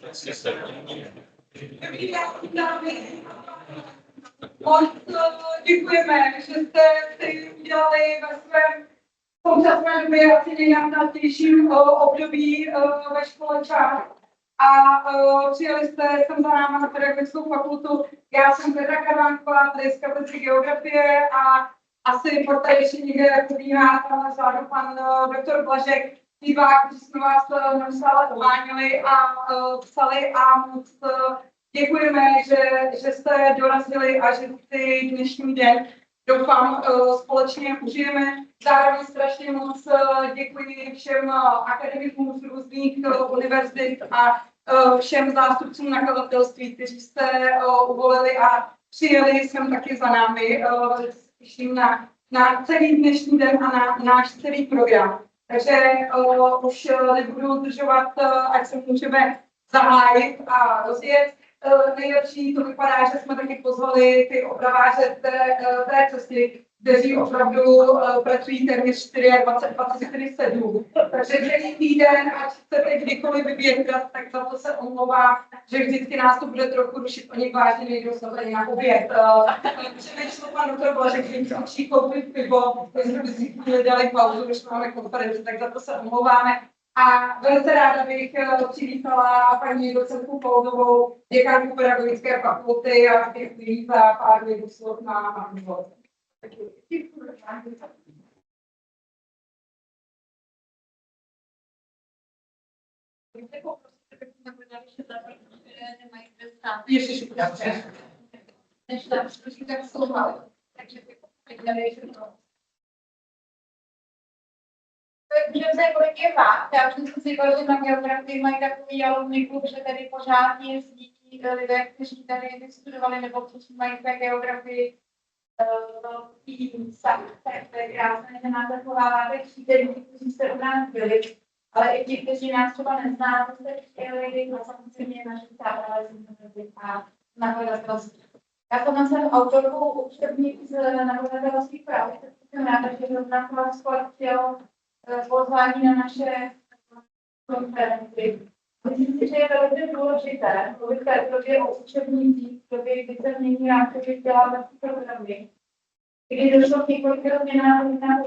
Moc děkujeme, že jste si udělali ve svém současné době asi nejnapnatějším období ve škole čas a přijeli jste sem za náma na pedagogickou fakultu. Já jsem Petra Karvánková, tady z katedry geografie a asi po tady ještě někde probíhá tam vzadu pan doktor Blažek, divák, kteří jsme vás neustále uváněli a psali a moc děkujeme, že jste dorazili a že si dnešní den doufám společně užijeme. Zároveň strašně moc děkuji všem akademikům z různých univerzit a všem zástupcům nakladatelství, kteří jste uvolili a přijeli sem taky za námi. Těším na celý dnešní den a na náš celý program. Takže už nebudu zdržovat, ať se můžeme zahájit a rozjet. Nejlepší to vypadá, že jsme taky pozvali ty opraváře té cesty, kteří opravdu pracují téměř 24/7. Takže celý týden, ať chcete kdykoliv vyběhat, tak za to se omlouvám, že vždycky nás to bude trochu rušit. Oni vážně nejdou snad ani na oběd. Přemýšlel pan doktor Blažek, že jim zkuší koupit pivo, my jsme si dali pauzu, když máme konferenci, tak za to se omlouváme. A velice ráda bych přivítala paní docentku Poldovou, děkanku pedagogické fakulty a děkuji za pár minut slov na úvod. Můžeme se kolik je vás. Já už jsem si říkala, že na geografii mají takový alumni klub, že tady pořád jezdí lidé, kteří tady vystudovali nebo kteří mají té geografii velký sakce, to je krásné, že nás zachováváte přítelí, kteří jste u nás byli, ale i ti, kteří nás třeba neznáte, jste přijeli a samozřejmě naši přátelé a nakladatelství. Já jsem autorkou učebník z nakladatelství práv, jsem ráda, že zrovna vás přijel pozvání na naše konferenci. Myslím si, že je velice důležité mluvit v době o učebnicích, v době, kdy se mění rámcově vzdělávací programy, kdy došlo k několika změnám v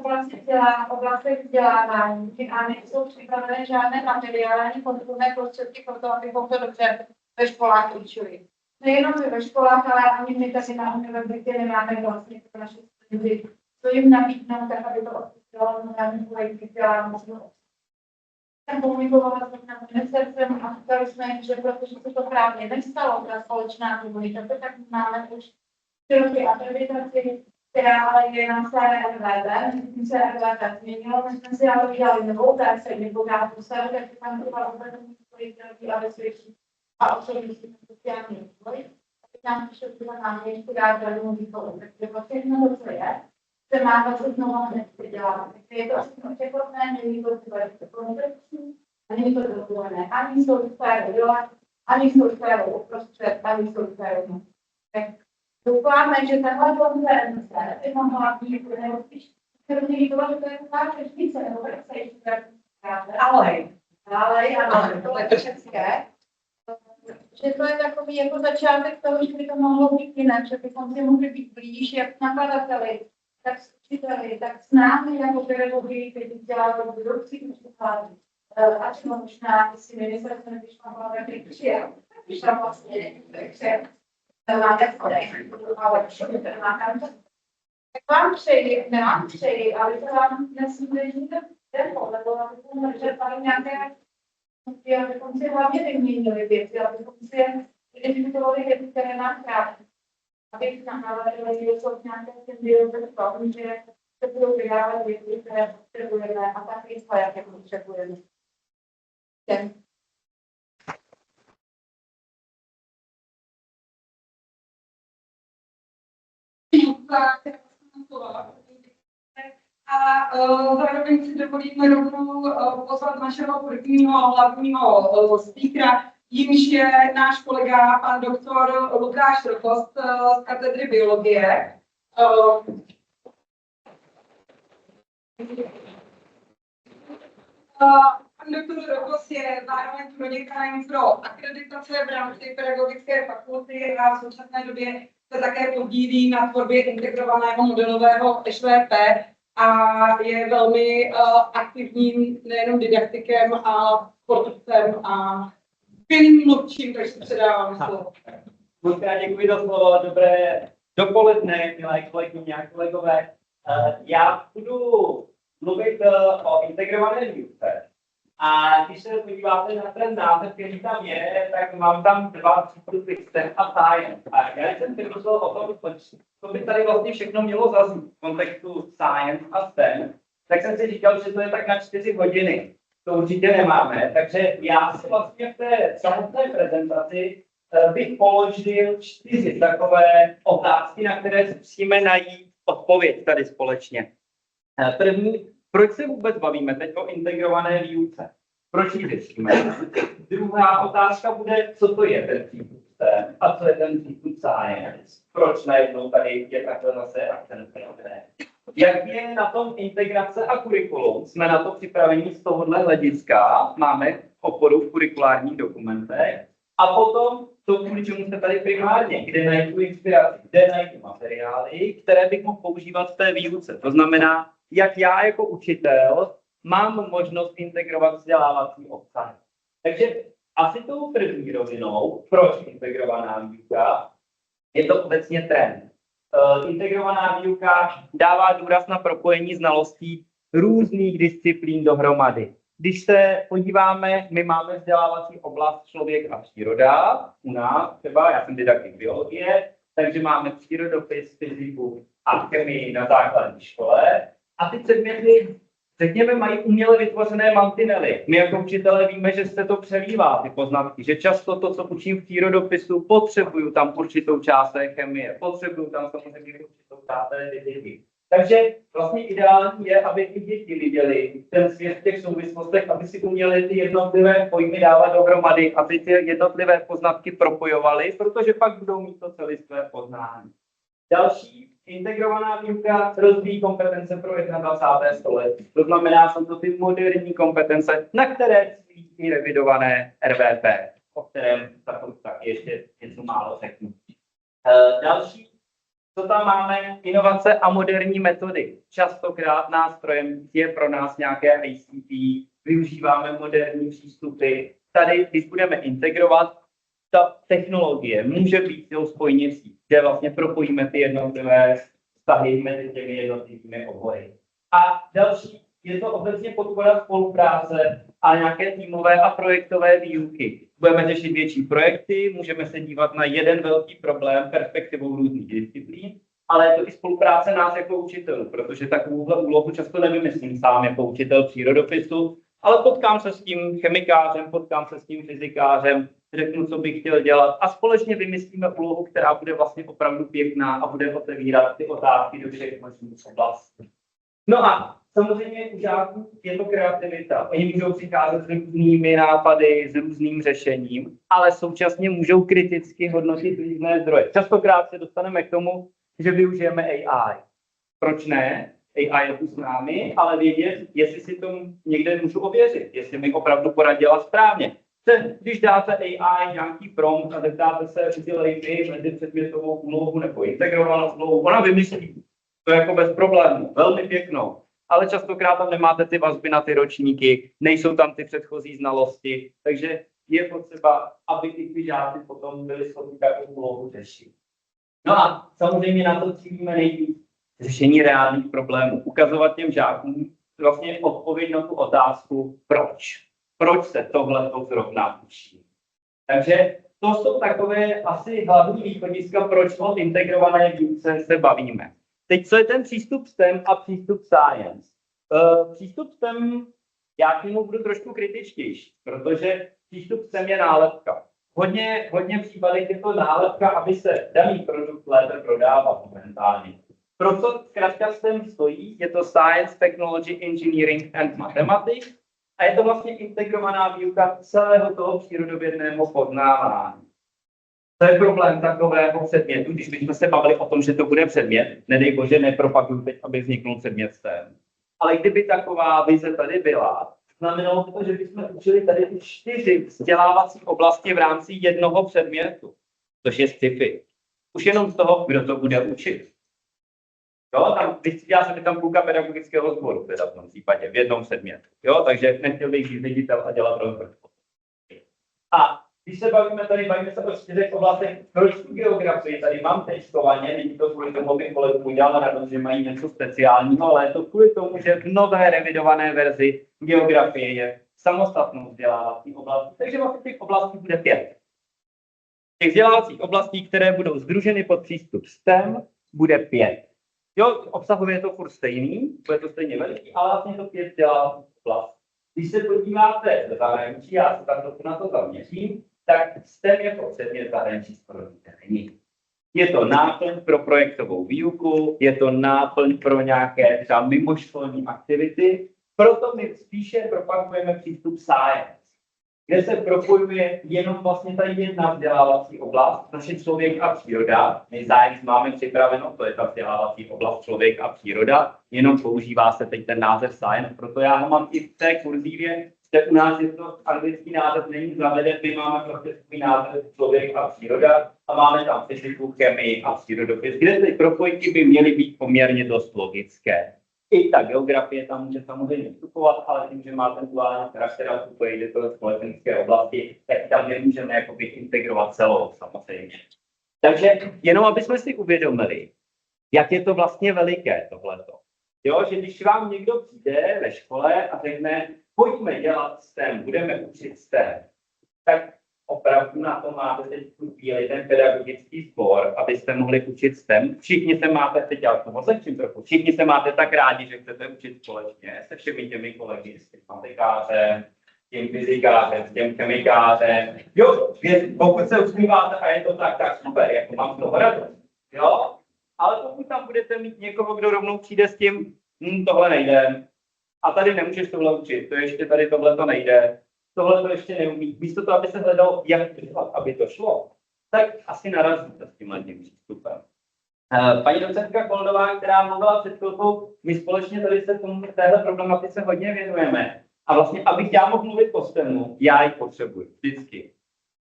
oblasti vzdělávání a nejsou připravené žádné materiály ani podpůrné prostředky pro to, abychom to dobře ve školách učili. Nejenom ve školách, ale ani my tady na univerzitě nemáme vlastně pro naše studenty, co jim nabídnout, tak aby to odpustilo normální kolejky vzdělávání. Jsem komunikovala s ministerstvem a říkali jsme, že protože se to právě nestalo, ta společná komunikace, tak máme už široké akreditaci, která ale je na CRVV, myslím se RVV změnilo, my jsme si ale udělali novou verzi, nebo já postavit, tak tam byla uvedení společnosti a bezpečí a osobnostní sociální rozvoj. Tak tam přišel třeba náměstku dát velmi výkolu, takže všechno to, co je, se má vlastně znovu hned dělat. Takže je to všechno překotné, není to komplexní, a není to dovolené. Ani jsou sféru dole, ani jsou sféru uprostřed, ani jsou sféru. Tak doufáme, že tahle konference by mohla být, nebo spíš kromě toho, že to je taková řečnice, nebo tak se ještě ale, to je české. Že to je takový jako začátek toho, že by to mohlo být jinak, že bychom si mohli být blíž, jak nakladateli, tak s učiteli, tak s námi jako pedagogy, kteří vzdělávají budoucí učitelé. A třeba možná, si ministerstvo, když mám hlavně přijel, když tam vlastně, takže máte kodek, ale všechny máte. Tak vám přeji, nemám přeji, ale to vám nesmí tempo, nebo abychom čerpali nějaké, abychom si hlavně vyměnili věci, abychom si identifikovali věci, které nám krátí. Abych nahrávali, že jsou nějaké symbiozy v tom, že se budou vydávat věci, které potřebujeme a tak rychle, jak je potřebujeme. A zároveň si dovolíme rovnou pozvat našeho prvního hlavního speakera, jímž je náš kolega, pan doktor Lukáš Rkost z katedry biologie. Doktor Rokos je zároveň prodekanem pro akreditace v rámci pedagogické fakulty a v současné době se také podílí na tvorbě integrovaného modelového ŠVP a je velmi aktivním nejenom didaktikem, ale sportovcem a skvělým mluvčím, takže předávám slovo. Moc krát děkuji za slovo, dobré dopoledne, milé kolegyně a kolegové. Já budu mluvit o integrované výuce. A když se podíváte na ten název, který tam je, tak mám tam dva přístupy, STEM a Science. A já jsem přemýšlel o tom, co by tady vlastně všechno mělo zaznít v kontextu Science a STEM, tak jsem si říkal, že to je tak na 4 hodiny. To určitě nemáme, takže já si vlastně v té samotné prezentaci bych položil 4 takové otázky, na které musíme najít odpověď tady společně. První, proč se vůbec bavíme teď o integrované výuce? Proč ji řešíme? Druhá otázka bude, co to je ten přístup STEM a co je ten přístup Science? Proč najednou tady je takhle zase akcent? Jak je na tom integrace a kurikulum? Jsme na to připraveni z tohohle hlediska, máme oporu v kurikulárních dokumentech. A potom to, kvůli čemu jsme tady primárně, kde najdu inspiraci, kde najdu materiály, které bych mohl používat v té výuce. To znamená, jak já jako učitel mám možnost integrovat vzdělávací obsah. Takže asi tou první rovinou, proč integrovaná výuka, je to obecně trend. Integrovaná výuka dává důraz na propojení znalostí různých disciplín dohromady. Když se podíváme, my máme vzdělávací oblast člověk a příroda u nás, třeba já jsem didaktik biologie, takže máme přírodopis, fyziku a chemii na základní škole. A ty předměty, řekněme, mají uměle vytvořené mantinely. My jako učitelé víme, že se to přelívá, ty poznatky, že často to, co učím v přírodopisu, potřebuju tam určitou část té chemie, potřebuju tam samozřejmě určitou část té fyziky. Takže vlastně ideální je, aby i děti viděli ten svět v těch souvislostech, aby si uměli ty jednotlivé pojmy dávat dohromady, aby ty jednotlivé poznatky propojovali, protože pak budou mít to celistvé poznání. Další integrovaná výuka rozvíjí kompetence pro 21. století. To znamená, jsou to ty moderní kompetence, na které cílí i revidované RVP, o kterém taky ještě něco málo řeknu. Další, co tam máme, inovace a moderní metody. Častokrát nástrojem je pro nás nějaké ICT, využíváme moderní přístupy. Tady, když budeme integrovat, ta technologie může být tou spojnicí, kde vlastně propojíme ty jednotlivé vztahy mezi těmi jednotlivými obory. A další, je to obecně podpora spolupráce a nějaké týmové a projektové výuky. Budeme řešit větší projekty, můžeme se dívat na jeden velký problém perspektivou různých disciplín, ale je to i spolupráce nás jako učitelů, protože takovouhle úlohu často nevymyslím sám jako učitel přírodopisu, ale potkám se s tím chemikářem, potkám se s tím fyzikářem, řeknu, co bych chtěl dělat a společně vymyslíme úlohu, která bude vlastně opravdu pěkná a bude otevírat ty otázky do všech možných oblastí. No a samozřejmě u žáků je to kreativita. Oni můžou přicházet s různými nápady, s různým řešením, ale současně můžou kriticky hodnotit různé zdroje. Častokrát se dostaneme k tomu, že využijeme AI. Proč ne? AI je tu s námi, ale vědět, jestli si to někde můžu ověřit, jestli mi opravdu poradila správně. Když dáte AI nějaký prompt a zeptáte se, udělej mi mezi předmětovou úlohu nebo integrovanou úlohu, ona vymyslí to jako bez problémů, velmi pěknou. Ale častokrát tam nemáte ty vazby na ty ročníky, nejsou tam ty předchozí znalosti, takže je potřeba, aby i ty žáci potom byli schopni takovou úlohu řešit. No a samozřejmě na to cílíme nejvíc řešení reálných problémů, ukazovat těm žákům vlastně odpověď na tu otázku, proč. Proč se tohle zrovna učí. Takže to jsou takové asi hlavní východiska, proč o integrované výuce se bavíme. Teď, co je ten přístup STEM a přístup Science? Přístup STEM, já k němu budu trošku kritičtější, protože přístup STEM je nálepka. Hodně případech je to nálepka, aby se daný produkt lépe prodával momentálně. Pro co zkrátka STEM stojí? Je to Science, Technology, Engineering and Mathematics a je to vlastně integrovaná výuka celého toho přírodovědného poznávání. To je problém takového předmětu, když bychom se bavili o tom, že to bude předmět, nedej bože, nepropaguju teď, aby vzniknul předmět STEM. Ale kdyby taková vize tady byla, Znamenalo to, že bychom učili tady ty 4 vzdělávací oblasti v rámci jednoho předmětu, což je sci-fi. Už jenom z toho, kdo to bude učit. Jo, tam vystřídá se mi tam půlka pedagogického sboru, teda v tom případě, v jednom předmětu. Jo, takže nechtěl bych být ředitel a dělat rozvrh. A když se bavíme se o 4 oblastech, proč tu geografii tady mám testovaně, není to kvůli tomu, abych kolegům udělal radost, že mají něco speciálního, ale je to kvůli tomu, že v nové revidované verzi geografie je samostatnou vzdělávací oblastí, takže vlastně těch oblastí bude 5. Těch vzdělávacích oblastí, které budou sdruženy pod přístup STEM, bude 5. Jo, obsahově je to furt stejný, bude to stejně veliký, ale vlastně to 5 vzdělávacích oblastí. Když se podíváte do zahraničí, já se tam na to zaměřím, tak STEM jako předmět zahraničí skoro není. Je to náplň pro projektovou výuku, je to náplň pro nějaké třeba mimoškolní aktivity, proto my spíše propagujeme přístup science, kde se propojuje jenom vlastně ta jedna vzdělávací oblast, naše člověk a příroda. My science máme připraveno, to je ta vzdělávací oblast člověk a příroda, jenom používá se teď ten název science, proto já ho mám i v té kurzívě, kde u nás je to anglický název, není zaveden, my máme prostě svůj název člověk a příroda a máme tam fyziku, chemii a přírodopis, kde ty propojky by měly být poměrně dost logické. I ta geografie tam může samozřejmě vstupovat, ale tím, že má ten duální charakter a vstupuje jde do společenské oblasti, tak tam nemůžeme jakoby integrovat celou samozřejmě. Takže jenom aby jsme si uvědomili, jak je to vlastně veliké tohleto. Jo, že když vám někdo přijde ve škole a řekne, pojďme dělat STEM, budeme učit STEM, tak opravdu na to máte teď v tu chvíli ten pedagogický sbor, abyste mohli učit STEM. Všichni se máte, teď já to odlehčím trochu, všichni se máte tak rádi, že chcete učit společně se všemi těmi kolegy, s tím matikářem, s tím fyzikářem, s tím chemikářem. Jo, pokud se usmíváte a je to tak super, jako mám z toho radost. Jo, ale pokud tam budete mít někoho, kdo rovnou přijde s tím, tohle nejde, a tady nemůžeš tohle učit, to ještě tady tohle to nejde, tohle to ještě neumí. Místo toho, aby se hledalo, jak dělat, aby to šlo, tak asi narazíte s tímhle tím přístupem. Paní docentka Koldová, která mluvila před chvilkou, my společně tady se téhle problematice hodně věnujeme. A vlastně, abych já mohl mluvit o STEMu, já ji potřebuji vždycky.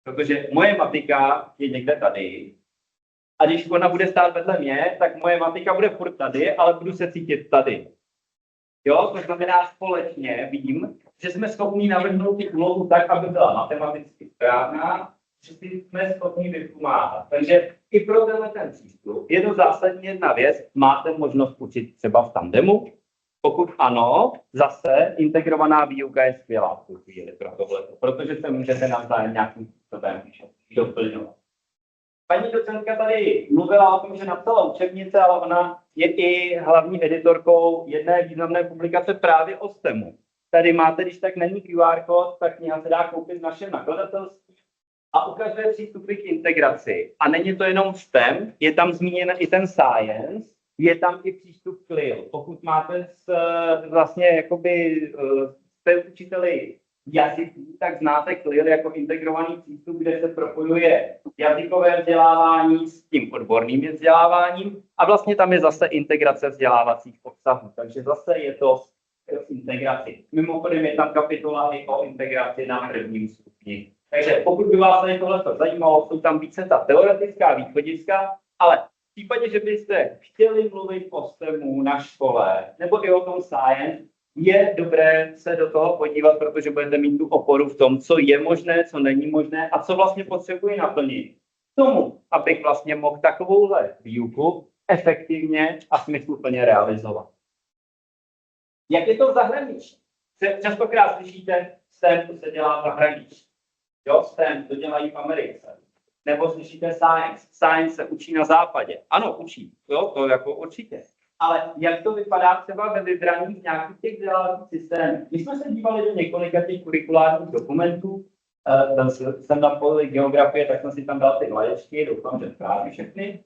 Protože moje matika je někde tady. A když ona bude stát vedle mě, tak moje matika bude furt tady, ale budu se cítit tady. Jo, to znamená společně vím, že jsme schopni navrhnout ty úlohu tak, aby byla matematicky správná, že si jsme schopni vypomáhat. Takže i pro ten přístup je to zásadní jedna věc, máte možnost učit třeba v tandemu. Pokud ano, zase integrovaná výuka je skvělá v tu chvíli pro tohleto, protože se můžete navzájem nějakým způsobem doplňovat. Paní docentka tady mluvila o tom, že napsala učebnice, ale ona je i hlavní editorkou jedné významné publikace právě o STEMu. Tady máte, když tak není QR kód, tak kniha se dá koupit v našem nakladatelství a ukazuje přístupy k integraci. A není to jenom STEM, je tam zmíněn i ten science, je tam i přístup k LIL. Pokud máte vlastně jakoby jste učiteli jazyků, tak znáte CLIL jako integrovaný přístup, kde se propojuje jazykové vzdělávání s tím odborným vzděláváním a vlastně tam je zase integrace vzdělávacích obsahů. Takže zase je to integraci. Mimochodem je tam kapitola i o integraci na prvním stupni. Takže pokud by vás tady tohle zajímalo, jsou tam více ta teoretická východiska, ale v případě, že byste chtěli mluvit o STEMu na škole nebo i o tom science, je dobré se do toho podívat, protože budete mít tu oporu v tom, co je možné, co není možné a co vlastně potřebuji naplnit. Tomu, abych vlastně mohl takovouhle výuku efektivně a smysluplně realizovat. Jak je to v zahraničí? Častokrát slyšíte, STEM to se dělá v zahraničí. Jo, STEM to dělají v Americe. Nebo slyšíte science. Science se učí na západě. Ano, učí. Jo, to jako určitě. Ale jak to vypadá třeba ve vybraných nějakých těch vzdělávacích systémů? My jsme se dívali do několika těch kurikulárních dokumentů, jsem na poli geografie, tak jsem si tam dal ty vlaječky, doufám, že správně všechny.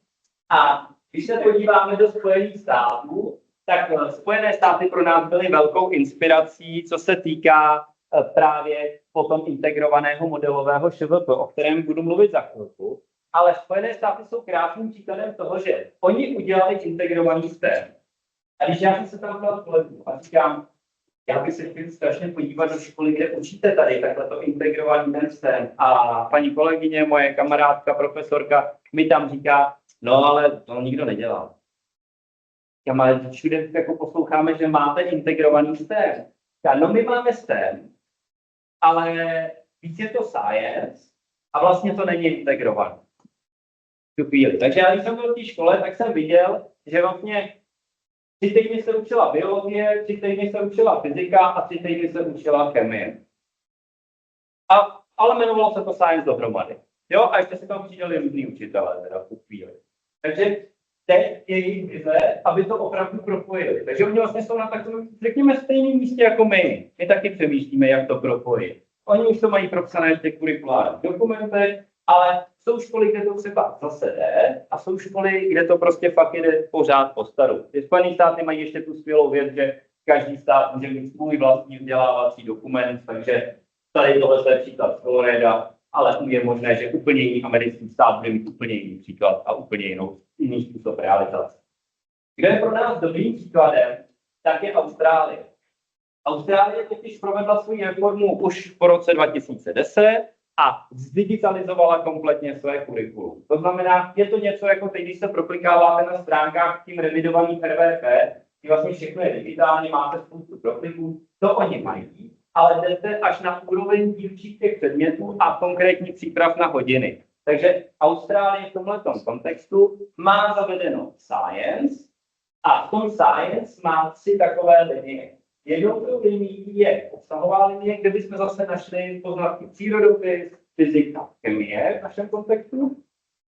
A když se podíváme do Spojených států, tak Spojené státy pro nás byly velkou inspirací, co se týká právě potom integrovaného modelového ŠVP, o kterém budu mluvit za chvilku. Ale Spojené státy jsou krásným příkladem toho, že oni udělali integrovaný STEM. A když já jsem se tam dal kolegů a říkám, Já bych se chtěl strašně podívat do školy, kde učíte tady takhle to integrovaný ten STEM. A paní kolegyně, moje kamarádka, profesorka, mi tam říká, no ale to nikdo nedělá. Ale všude jako posloucháme, že máte integrovaný STEM. No my máme STEM, ale víc je to science a vlastně to není integrovaný. Tu chvíli. Takže já, když jsem byl v té škole, tak jsem viděl, že vlastně 3 týdny se učila biologie, 3 týdny se učila fyzika a 3 týdny se učila chemie. Ale jmenovalo se to science dohromady. Jo, a ještě se tam přidali různý učitelé teda v tu chvíli. Takže teď je jejich vize, aby to opravdu propojili. Takže oni vlastně jsou na takovém, řekněme, stejném místě jako my. My taky přemýšlíme, jak to propojit. Oni už to mají propsané v těch kurikulárních dokumentech, ale jsou školy, kde to třeba zase jde, a jsou školy, kde to prostě fakt jde pořád po staru. Ty Spojené státy mají ještě tu skvělou věc, že každý stát může mít svůj vlastní vzdělávací dokument, takže tady tohle je příklad z Florida, ale je možné, že úplně jiný americký stát bude mít úplně jiný příklad a úplně jiný způsob realizace. Kde je pro nás dobrým příkladem, tak je Austrálie. Austrálie totiž provedla svou reformu už po roce 2010 a zdigitalizovala kompletně své kurikulum. To znamená, je to něco jako teď, když se proklikáváte na stránkách tím revidovaným RVP, kdy vlastně všechno je digitálně, máte spoustu prokliků, to oni mají, ale jdete až na úroveň dílčích těch předmětů a konkrétních příprav na hodiny. Takže Austrálie v tomto kontextu má zavedeno science a v tom science má 3 takové linie. Jednou tou linií je obsahová linie, kde bychom zase našli poznatky přírodopis, fyzika, chemie v našem kontextu.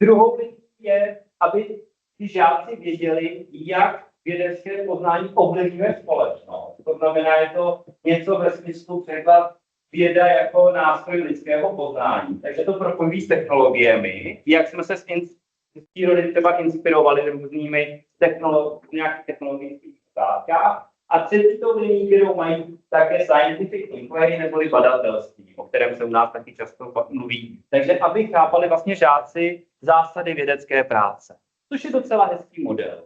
Druhou linií je, aby ti žáci věděli, jak vědecké poznání ovlivňuje společnost. To znamená, je to něco ve smyslu překlad věda jako nástroj lidského poznání. Takže to propojí s technologiemi, jak jsme se z přírody třeba inspirovali různými nějakých technologických státkách. A třetí linií, kterou mají, tak je scientific inquiry neboli badatelství, o kterém se u nás taky často mluví. Takže aby chápali vlastně žáci zásady vědecké práce, což je docela hezký model.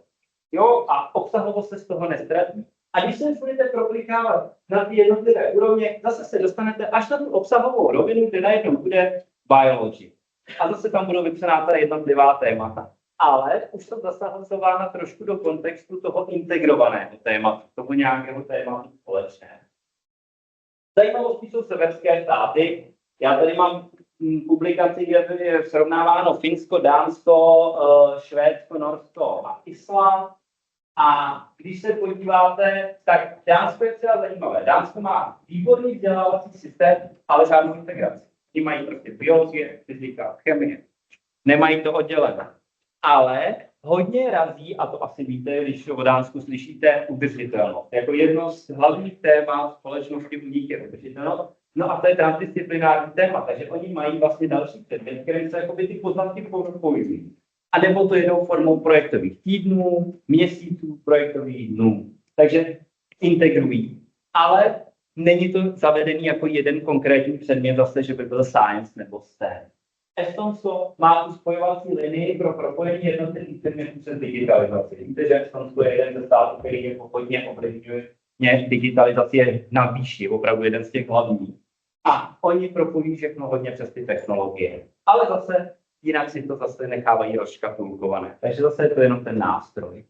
Jo, a obsahovo se z toho nestratí. A když se budete proklikávat na ty jednotlivé úrovně, zase se dostanete až na tu obsahovou rovinu, kde najednou bude biology. A zase tam budou vypsaná ta jednotlivá témata. Ale už jsou zasahována trošku do kontextu toho integrovaného tématu, toho nějakého tématu společného. Zajímavostí jsou severské státy. Já tady mám publikaci, kde je srovnáváno Finsko, Dánsko, Švédsko, Norsko a Island. A když se podíváte, tak Dánsko je třeba zajímavé. Dánsko má výborný vzdělávací systém, ale žádnou integraci. Ti mají prostě biologie, fyzika, chemie. Nemají to oddělené. Ale hodně razí, a to asi víte, když o Dánsku slyšíte, udržitelnost. Jako jedno z hlavních témat společnosti u nich je udržitelnost. No a to je transdisciplinární téma, takže oni mají vlastně další předmět, který se jakoby ty poznatky propojují. A nebo to jedou formou projektových týdnů, měsíců, projektových dnů. Takže integrují. Ale není to zavedený jako jeden konkrétní předmět zase, že by byl science nebo STEM. Estonsko má tu spojovací linii pro propojení jednotlivých předmětů přes digitalizaci. Víte, že Estonsko je jeden ze států, který je hodně ovlivňuje. Digitalizace je na výši, opravdu jeden z těch hlavních. A oni propojí všechno hodně přes ty technologie. Ale zase jinak si to zase nechávají rozškatulkované. Takže zase je to jenom ten nástroj.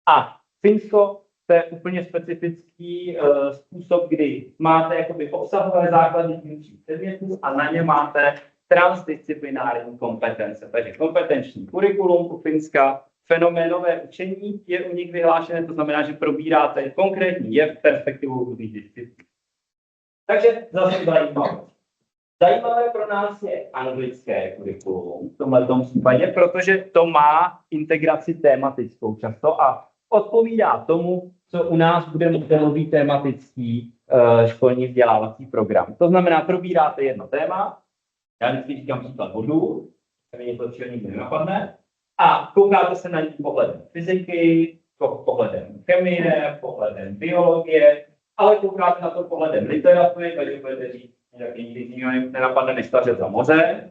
A Finsko, to je úplně specifický způsob, kdy máte jakoby obsahové základní dílčích předmětů a na ně máte transdisciplinární kompetence. Takže kompetenční kurikulum u Finska, fenoménové učení je u nich vyhlášené, to znamená, že probíráte konkrétní jev perspektivou různých disciplín. Takže zase zajímavé. Zajímavé pro nás je anglické kurikulum v tomto případě, protože to má integraci tématickou často a odpovídá tomu, co u nás bude modelový tematický školní vzdělávací program. To znamená, probíráte jedno téma, já vždycky říkám příklad bodu, mi něco čeho nikdy nenapadne, a koukáte se na ní pohledem fyziky, pohledem chemie, pohledem biologie, ale koukáte na to pohledem literatury, takže budete říct, že nikdy nenapadne než Stařec za moře,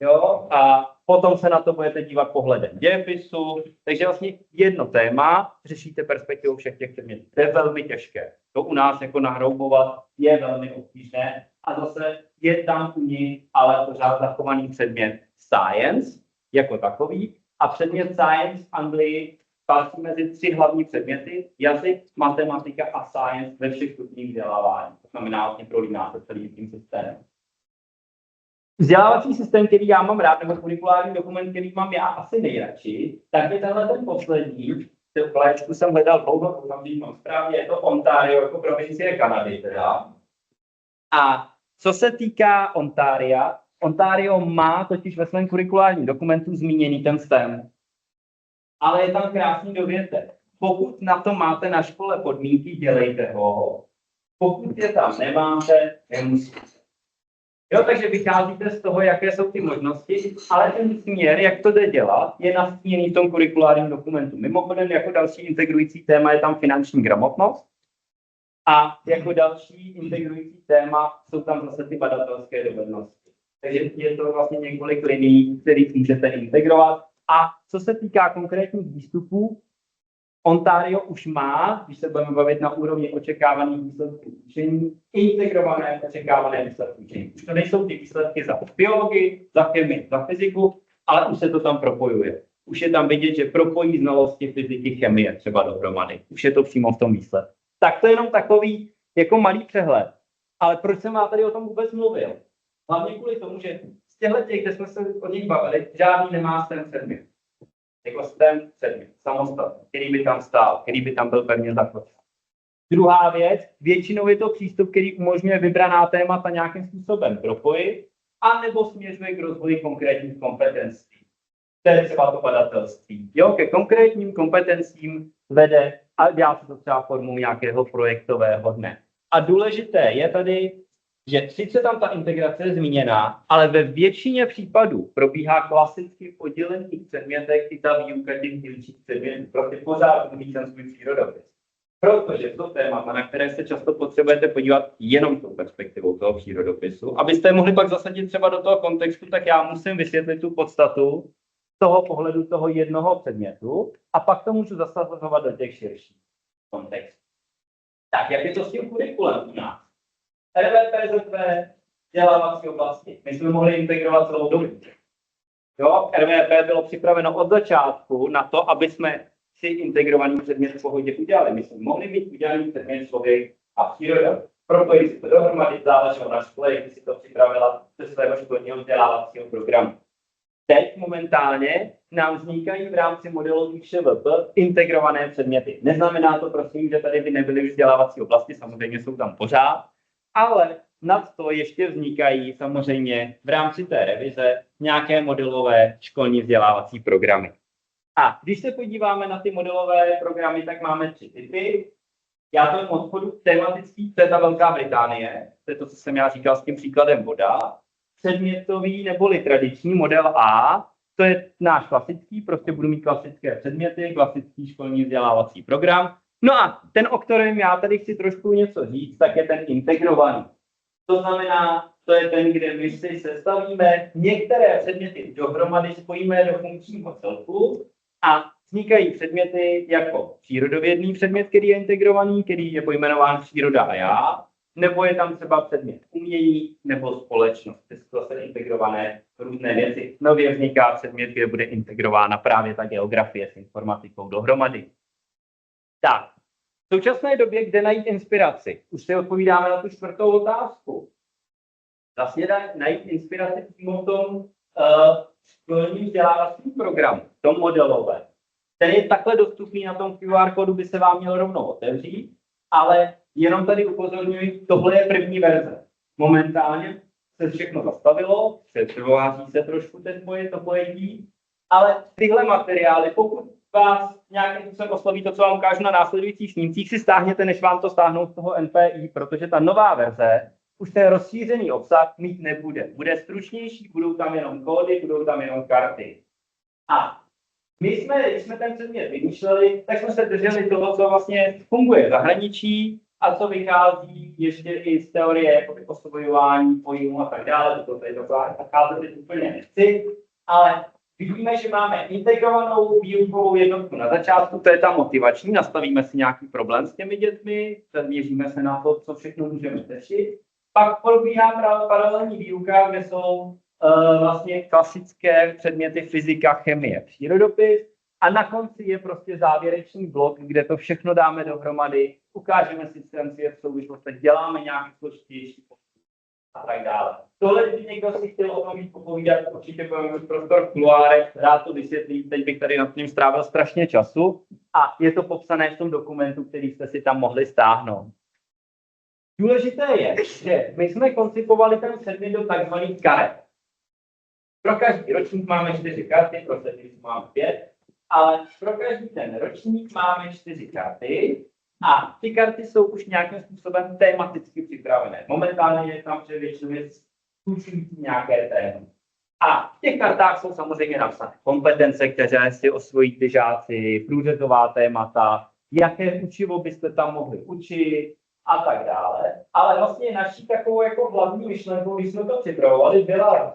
jo, a potom se na to budete dívat pohledem dějepisu, takže vlastně jedno téma řešíte perspektivou všech těch předmětů. To je velmi těžké. To u nás jako nahroubovat je velmi obtížné a zase je tam u nich ale pořád zachovaný předmět science jako takový a předmět science v Anglii patří mezi 3 hlavní předměty, jazyk, matematika a science ve všech stupních vzdělávání. To znamená, vlastně prolíná se celým tím systémem. Vzdělávací systém, který já mám rád, nebo kurikulární dokument, který mám já asi nejradši, tak je tenhle ten poslední. V léčku jsem hledal dlouho, to mám správně, je to Ontario jako provincie Kanady teda. A co se týká Ontaria, Ontario má totiž ve svém kurikulárním dokumentu zmíněný ten STEM. Ale je tam krásný dovětek. Pokud na to máte na škole podmínky, dělejte ho. Pokud je tam nemáte, nemusíte. Jo, takže vycházíte z toho, jaké jsou ty možnosti, ale ten směr, jak to jde dělat, je nastíněný v tom kurikulárním dokumentu. Mimochodem, jako další integrující téma je tam finanční gramotnost a jako další integrující téma jsou tam zase ty badatelské dovednosti. Takže je to vlastně několik linií, kterých můžete integrovat. A co se týká konkrétních výstupů, Ontario už má, když se budeme bavit na úrovni očekávaných výsledků učení, integrované očekávané výsledky učení. Už to nejsou ty výsledky za biologii, za chemii, za fyziku, ale už se to tam propojuje. Už je tam vidět, že propojí znalosti fyziky, chemie třeba dohromady. Už je to přímo v tom výsledku. Tak to je jenom takový jako malý přehled. Ale proč jsem vám tady o tom vůbec mluvil? Hlavně kvůli tomu, že z těchto těch, kde jsme se o nich bavili, žádný nemá STEM předmět. Jako STEM předmět, samostatný, který by tam stál, který by tam byl pevně zakotven. Druhá věc, většinou je to přístup, který umožňuje vybraná témata nějakým způsobem propojit, anebo směřuje k rozvoji konkrétních kompetencí. To je třeba to badatelství. Jo, ke konkrétním kompetencím vede a dělá se to třeba formou nějakého projektového dne. A důležité je tady, že sice tam ta integrace je zmíněná, ale ve většině případů probíhá klasicky v oddělených předmětech i ta výuka těch dílčích předmětů. Prostě pořád mít ten svůj přírodopis. Protože to témata, na které se často potřebujete podívat jenom tou perspektivou toho přírodopisu, abyste mohli pak zasadit třeba do toho kontextu, tak já musím vysvětlit tu podstatu toho pohledu toho jednoho předmětu a pak to můžu zasazovat do těch širších kontextů. Tak, jak je to s tím kurikulem u nás? RVPZP, vzdělávací oblasti. My jsme mohli integrovat celou dobu. Jo, RVP bylo připraveno od začátku na to, aby jsme si integrovaný předmět v pohodě udělali. My jsme mohli mít udělaný předmět člověk a příroda. Propojit si to dohromady, záleželo na škole, jak si to připravila ze svého školního vzdělávacího programu. Teď momentálně nám vznikají v rámci modelových ŠVP integrované předměty. Neznamená to prosím, že tady by nebyly vzdělávací oblasti, samozřejmě jsou tam pořád, ale nad to ještě vznikají samozřejmě v rámci té revize nějaké modelové školní vzdělávací programy. A když se podíváme na ty modelové programy, tak máme 3 typy. Já to jen odchodu tematický, to je ta Velká Británie, to je to, co jsem já říkal s tím příkladem voda. Předmětový neboli tradiční model A, to je náš klasický, prostě budu mít klasické předměty, klasický školní vzdělávací program. No a ten, o kterém já tady chci trošku něco říct, tak je ten integrovaný. To znamená, to je ten, kde my si sestavíme některé předměty dohromady, spojíme do funkčního celku a vznikají předměty jako přírodovědný předmět, který je integrovaný, který je pojmenován příroda a já, nebo je tam třeba předmět umění nebo společnost, to jsou integrované různé věci. Nově vzniká předmět, kde bude integrována právě ta geografie s informatikou dohromady. Tak, v současné době, kde najít inspiraci? Už si odpovídáme na tu 4. otázku. Vlastně najít inspiraci přímo v tom školním vzdělávacím programu, v tom modelové. Ten je takhle dostupný na tom QR kódu, by se vám měl rovnou otevřít, ale jenom tady upozorňuji, tohle je první verze. Momentálně se všechno zastavilo, přetváří se trošku to pojetí, ale tyhle materiály, pokud vás nějakým způsobem osloví to, co vám ukážu na následujících snímcích, si stáhněte, než vám to stáhnou z toho NPI, protože ta nová verze už ten rozšířený obsah mít nebude. Bude stručnější, budou tam jenom kódy, budou tam jenom karty. A když jsme ten předmět vymýšleli, tak jsme se drželi toho, co vlastně funguje v zahraničí a co vychází ještě i z teorie osvojování pojmů a tak dále. To tady nacházet úplně nechci, ale vidíme, že máme integrovanou výukovou jednotku na začátku, to je ta motivační, nastavíme si nějaký problém s těmi dětmi, zaměříme se na to, co všechno můžeme řešit. Pak probíhá paralelní výuka, kde jsou vlastně klasické předměty fyzika, chemie, přírodopis a na konci je prostě závěrečný blok, kde to všechno dáme dohromady, ukážeme si ten svět v souvislostech, děláme nějaký složitější a tak dále. Tohle, když někdo si chtěl o tom víc popovídat, určitě budeme mít prostor v kuloárech, rád to vysvětlím, teď bych tady nad tím strávil strašně času a je to popsané v tom dokumentu, který jste si tam mohli stáhnout. Důležité je, že my jsme koncipovali ten předmět do takzvaných karet. Pro každý ročník máme 4 karty, pro sedmičku máme 5, ale pro každý ten ročník máme 4 karty a ty karty jsou už nějakým způsobem tematicky připravené. Momentálně je tam většinou zkušující nějaké téma. A v těch kartách jsou samozřejmě napsané kompetence, které si osvojí ty žáci, průřezová témata, jaké učivo byste tam mohli učit a tak dále. Ale vlastně naší takovou jako hlavní myšlenkou, když jsme to připravovali, byla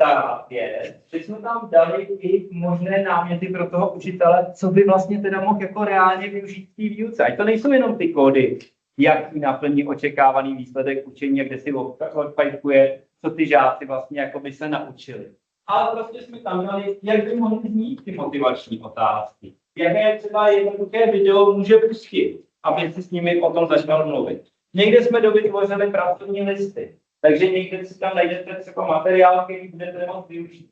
ta věc, že jsme tam dali i možné náměty pro toho učitele, co by vlastně teda mohl jako reálně využít v té výuce. A to nejsou jenom ty kódy, jaký naplní očekávaný výsledek učení, kde si odpajkuje, co ty žáci vlastně jako by se naučili. Ale prostě jsme tam dali, jak by mohly znít ty motivační otázky. Jaké třeba jednoduché video může pustit, aby si s nimi o tom začal mluvit. Někde jsme dovytvořili pracovní listy. Takže někde si tam najdete třeba materiál, který budete moct využít.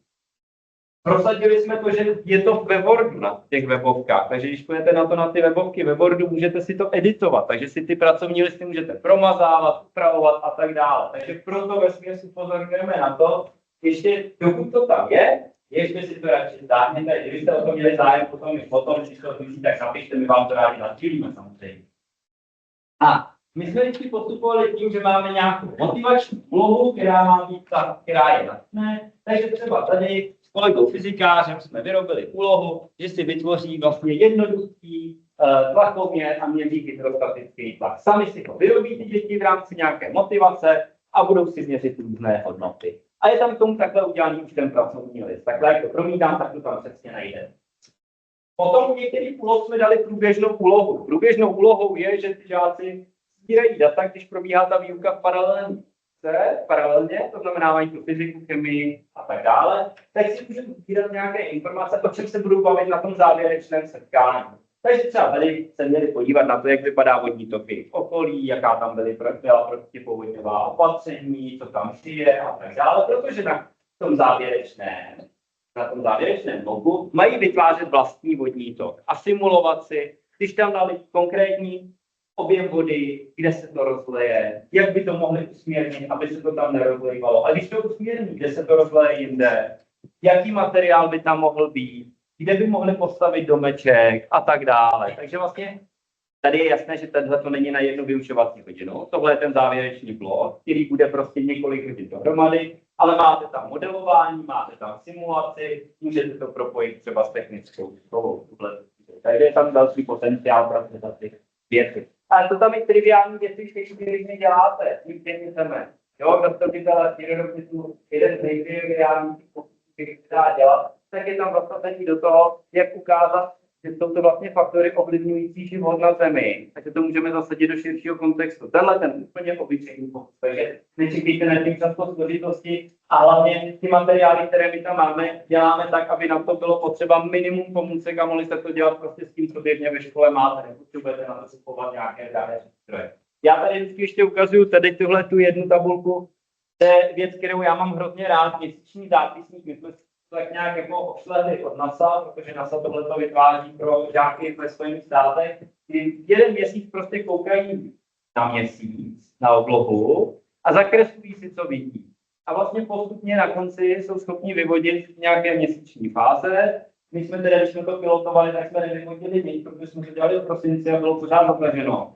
Prosadili jsme to, že je to ve Wordu na těch webovkách, takže když půjdete na ty webovky ve Wordu, můžete si to editovat, takže si ty pracovní listy můžete promazávat, upravovat a tak dále. Takže proto ve směsu upozorňujeme na to, ještě dokud to tam je, ještě si to radši stáhněte, kdybyste o tom měli zájem potom, když to využít, tak napište, my vám to rádi nasdílíme samozřejmě. A my jsme vždycky postupovali tím, že máme nějakou motivační úlohu, která má být ta, která je jasné. Takže třeba tady s kolegou fyzikářem jsme vyrobili úlohu, že si vytvoří vlastně jednoduchý tlakoměr a měří hydrostatický tlak. Sami si ho vyrobí ty děti v rámci nějaké motivace a budou si měřit různé hodnoty. A je tam k tomu takhle udělaný už ten pracovní list. Takhle, jak to promítám, tak to tam přesně najde. Potom u některých úloh jsme dali průběžnou úlohu. Průběžnou úlohou je, že ty žáci sbírají data, když probíhá ta výuka paralelně, to znamená mají tu fyziku, chemii a tak dále, tak si můžeme sbírat nějaké informace, o čem se budou bavit na tom závěrečném setkání. Takže třeba tady se měli podívat na to, jak vypadá vodní toky v okolí, jaká tam byla protipovodňová opatření, co tam šije a tak dále, protože na tom závěrečném bloku mají vytvářet vlastní vodní tok a simulovat si, když tam dali konkrétní objem vody, kde se to rozleje, jak by to mohli usměrnit, aby se to tam nerozlejvalo. A když to usměrní, kde se to rozleje jinde, jaký materiál by tam mohl být, kde by mohli postavit domeček a tak dále. Takže vlastně tady je jasné, že tenhle to není na jednu vyučovací hodinu. Tohle je ten závěrečný blok, který bude prostě několik hodin dohromady, ale máte tam modelování, máte tam simulaci, můžete to propojit třeba s technickou školou. Takže je tam další potenciál pro ty věci. Ale to tam i triviální věci, když neděláte, nic chceme. Jo, zastupitelé přírodopisu, jeden z nejtriviálnějších pokusů, který se dá dělat, tak je tam zastavení do toho, jak ukázat, že jsou to vlastně faktory ovlivňující život na Zemi. Takže to můžeme zasadit do širšího kontextu. Tenhle ten úplně obyčejný pokus. Takže nečekejte na tím často složitosti a hlavně ty materiály, které my tam máme, děláme tak, aby na to bylo potřeba minimum pomůcek a mohli se to dělat prostě s tím, co běžně ve škole máte. Nepotřebujete na to kupovat nějaké drahé přístroje. Já tady vždycky ještě ukazuju tady tuhle tu jednu tabulku. To je věc, kterou já mám hrozně rád, měsíční zápisník. My jsme tak nějak jako obšlehli od NASA, protože NASA tohleto vytváří pro žáky ve Spojených státech, kdy jeden měsíc prostě koukají na měsíc, na oblohu a zakreslují si, co vidí. A vlastně postupně na konci jsou schopni vyvodit nějaké měsíční fáze. My jsme teda, když jsme to pilotovali, tak jsme nevyvodili nic, protože jsme to dělali v prosinci a bylo pořád zataženo.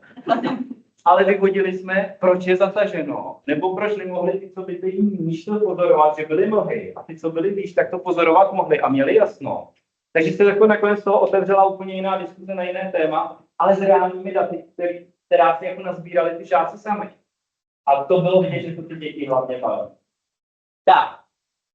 Ale vyvodili jsme, proč je zataženo, nebo proč nemohli ty, co byli níž, to pozorovat, že byli mlhy, a ty, co byli výš, tak to pozorovat mohli a měli jasno. Takže se jako nakonec toho otevřela úplně jiná diskuze na jiné téma, ale s reálnými daty, která si jako nazbírali ty žáci sami. A to bylo vidět, že to ty děti hlavně baví. Tak,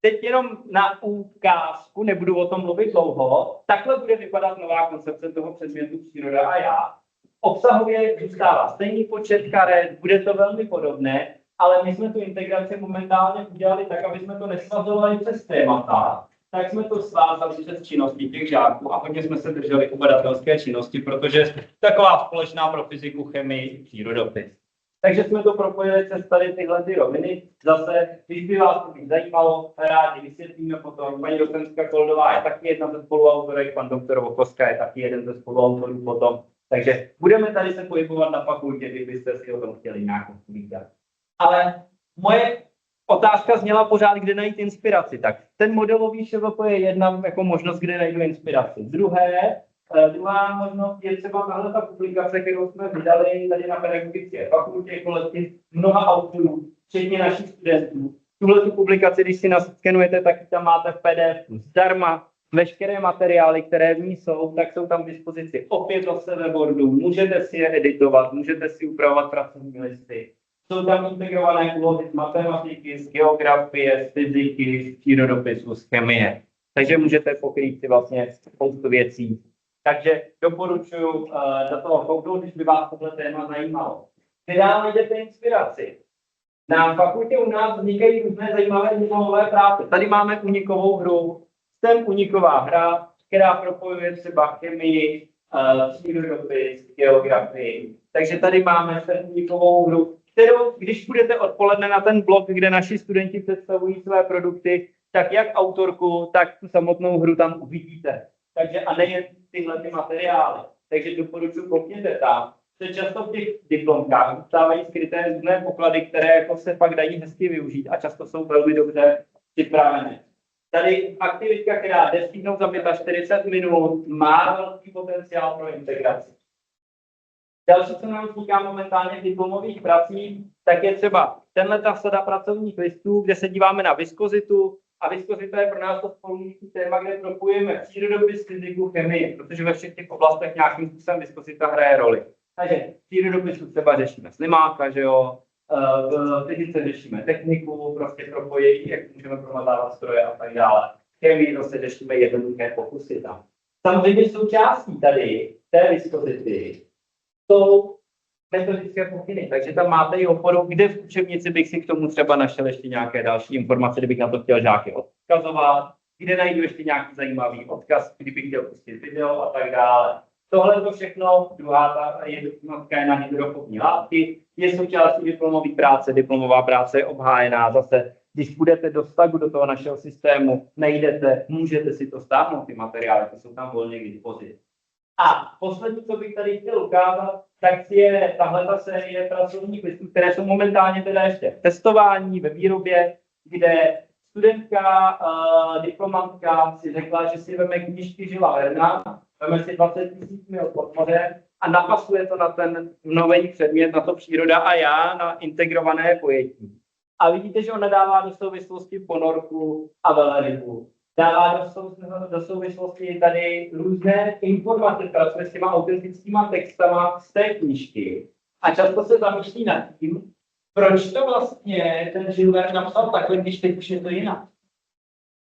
teď jenom na ukázku, nebudu o tom mluvit dlouho, takhle bude vypadat nová koncepce toho předmětu příroda a já. Obsahově zůstává stejný počet karet, bude to velmi podobné, ale my jsme tu integraci momentálně udělali tak, aby jsme to nesvazovali přes témata, tak jsme to svázali přes činnosti těch žáků a hodně jsme se drželi u badatelské činnosti, protože taková společná pro fyziku, chemii, přírodopis. Takže jsme to propojili přes tady tyhle ty roviny. Zase, když by vás to zajímalo, rádi vysvětlíme potom. Paní docentka Koldová je taky jedna ze spoluautorek, pan doktor Vokoska je taky jeden ze spoluautorů potom. Takže budeme tady se pohybovat na fakultě, kdybyste si o tom chtěli nějak povídat. Ale moje otázka zněla pořád, kde najít inspiraci. Tak ten modelový ŠVP je jedna jako možnost, kde najdu inspiraci. Druhá možnost je třeba tahle ta publikace, kterou jsme vydali tady na pedagogické fakultě, kolektiv mnoha autorů, včetně našich studentů. Tuhle tu publikaci, když si naskenujete, tak tam máte v PDF zdarma. Veškeré materiály, které v ní jsou, tak jsou tam k dispozici opět zase ve Wordu. Můžete si je editovat, můžete si upravovat pracovní listy. Jsou tam integrované úlohy z matematiky, z geografie, z fyziky, z přírodopisu, z chemie. Takže můžete pokrýt si vlastně spoustu věcí. Takže doporučuji do toho kouknout, když by vás tohle téma zajímalo. Kde dál najdete inspiraci? Na fakultě u nás vznikají různé zajímavé diplomové práce. Tady máme unikovou hru. STEM uniková hra, která propojuje třeba chemii, přírodopis, geografii. Takže tady máme STEM unikovou hru, kterou, když budete odpoledne na ten blog, kde naši studenti představují své produkty, tak jak autorku, tak tu samotnou hru tam uvidíte. Takže a nejen tyhle ty materiály. Takže doporučuji, koukněte tam. Se často v těch diplomkách zůstávají skryté různé poklady, které jako se pak dají hezky využít a často jsou velmi dobře připravené. Tady aktivitka, která jde stihnout za 45 minut, má velký potenciál pro integraci. Další, co nám vzniká momentálně v diplomových pracích, tak je třeba ta sada pracovních listů, kde se díváme na viskozitu. A viskozita je pro nás to spolující téma, kde propojujeme přírodopis, fyziku, chemii, protože ve všech těch oblastech nějakým způsobem viskozita hraje roli. Takže v přírodopisu třeba řešíme slimáka, že jo, v fyzice řešíme techniku, prostě propojení, jak můžeme promazávat stroje a tak dále. V chemii zase řešíme jednoduché pokusy tam. Samozřejmě součástí tady té viskozity jsou metodické pokyny, takže tam máte i oporu, kde v učebnici bych si k tomu třeba našel ještě nějaké další informace, kdybych na to chtěl žáky odkazovat, kde najdu ještě nějaký zajímavý odkaz, kdybych chtěl pustit video a tak dále. Tohle to všechno, druhá jednotka je na hydrofobní látky, je součástí diplomové práce, diplomová práce je obhájená zase. Když budete do stagu do toho našeho systému, nejdete, můžete si to stáhnout, ty materiály, ty jsou tam volně k dispozici. A poslední, co bych tady chtěl ukázat, tak je tahle série pracovních listů, které jsou momentálně teda ještě v testování, ve výrobě, kde studentka, diplomantka si řekla, že si veme knížky Žila Verna, veme si 20 000 mil pod mořem a napasuje to na ten nový předmět, na to příroda a já, na integrované pojetí. A vidíte, že ona dává do souvislosti ponorku a velerybu. Dává do souvislosti tady různé informace, pracuje s těma autentickýma textama z té knížky. A často se zamýšlí nad tím, proč to vlastně ten Žilver napsal takhle, když teď už je to jinak.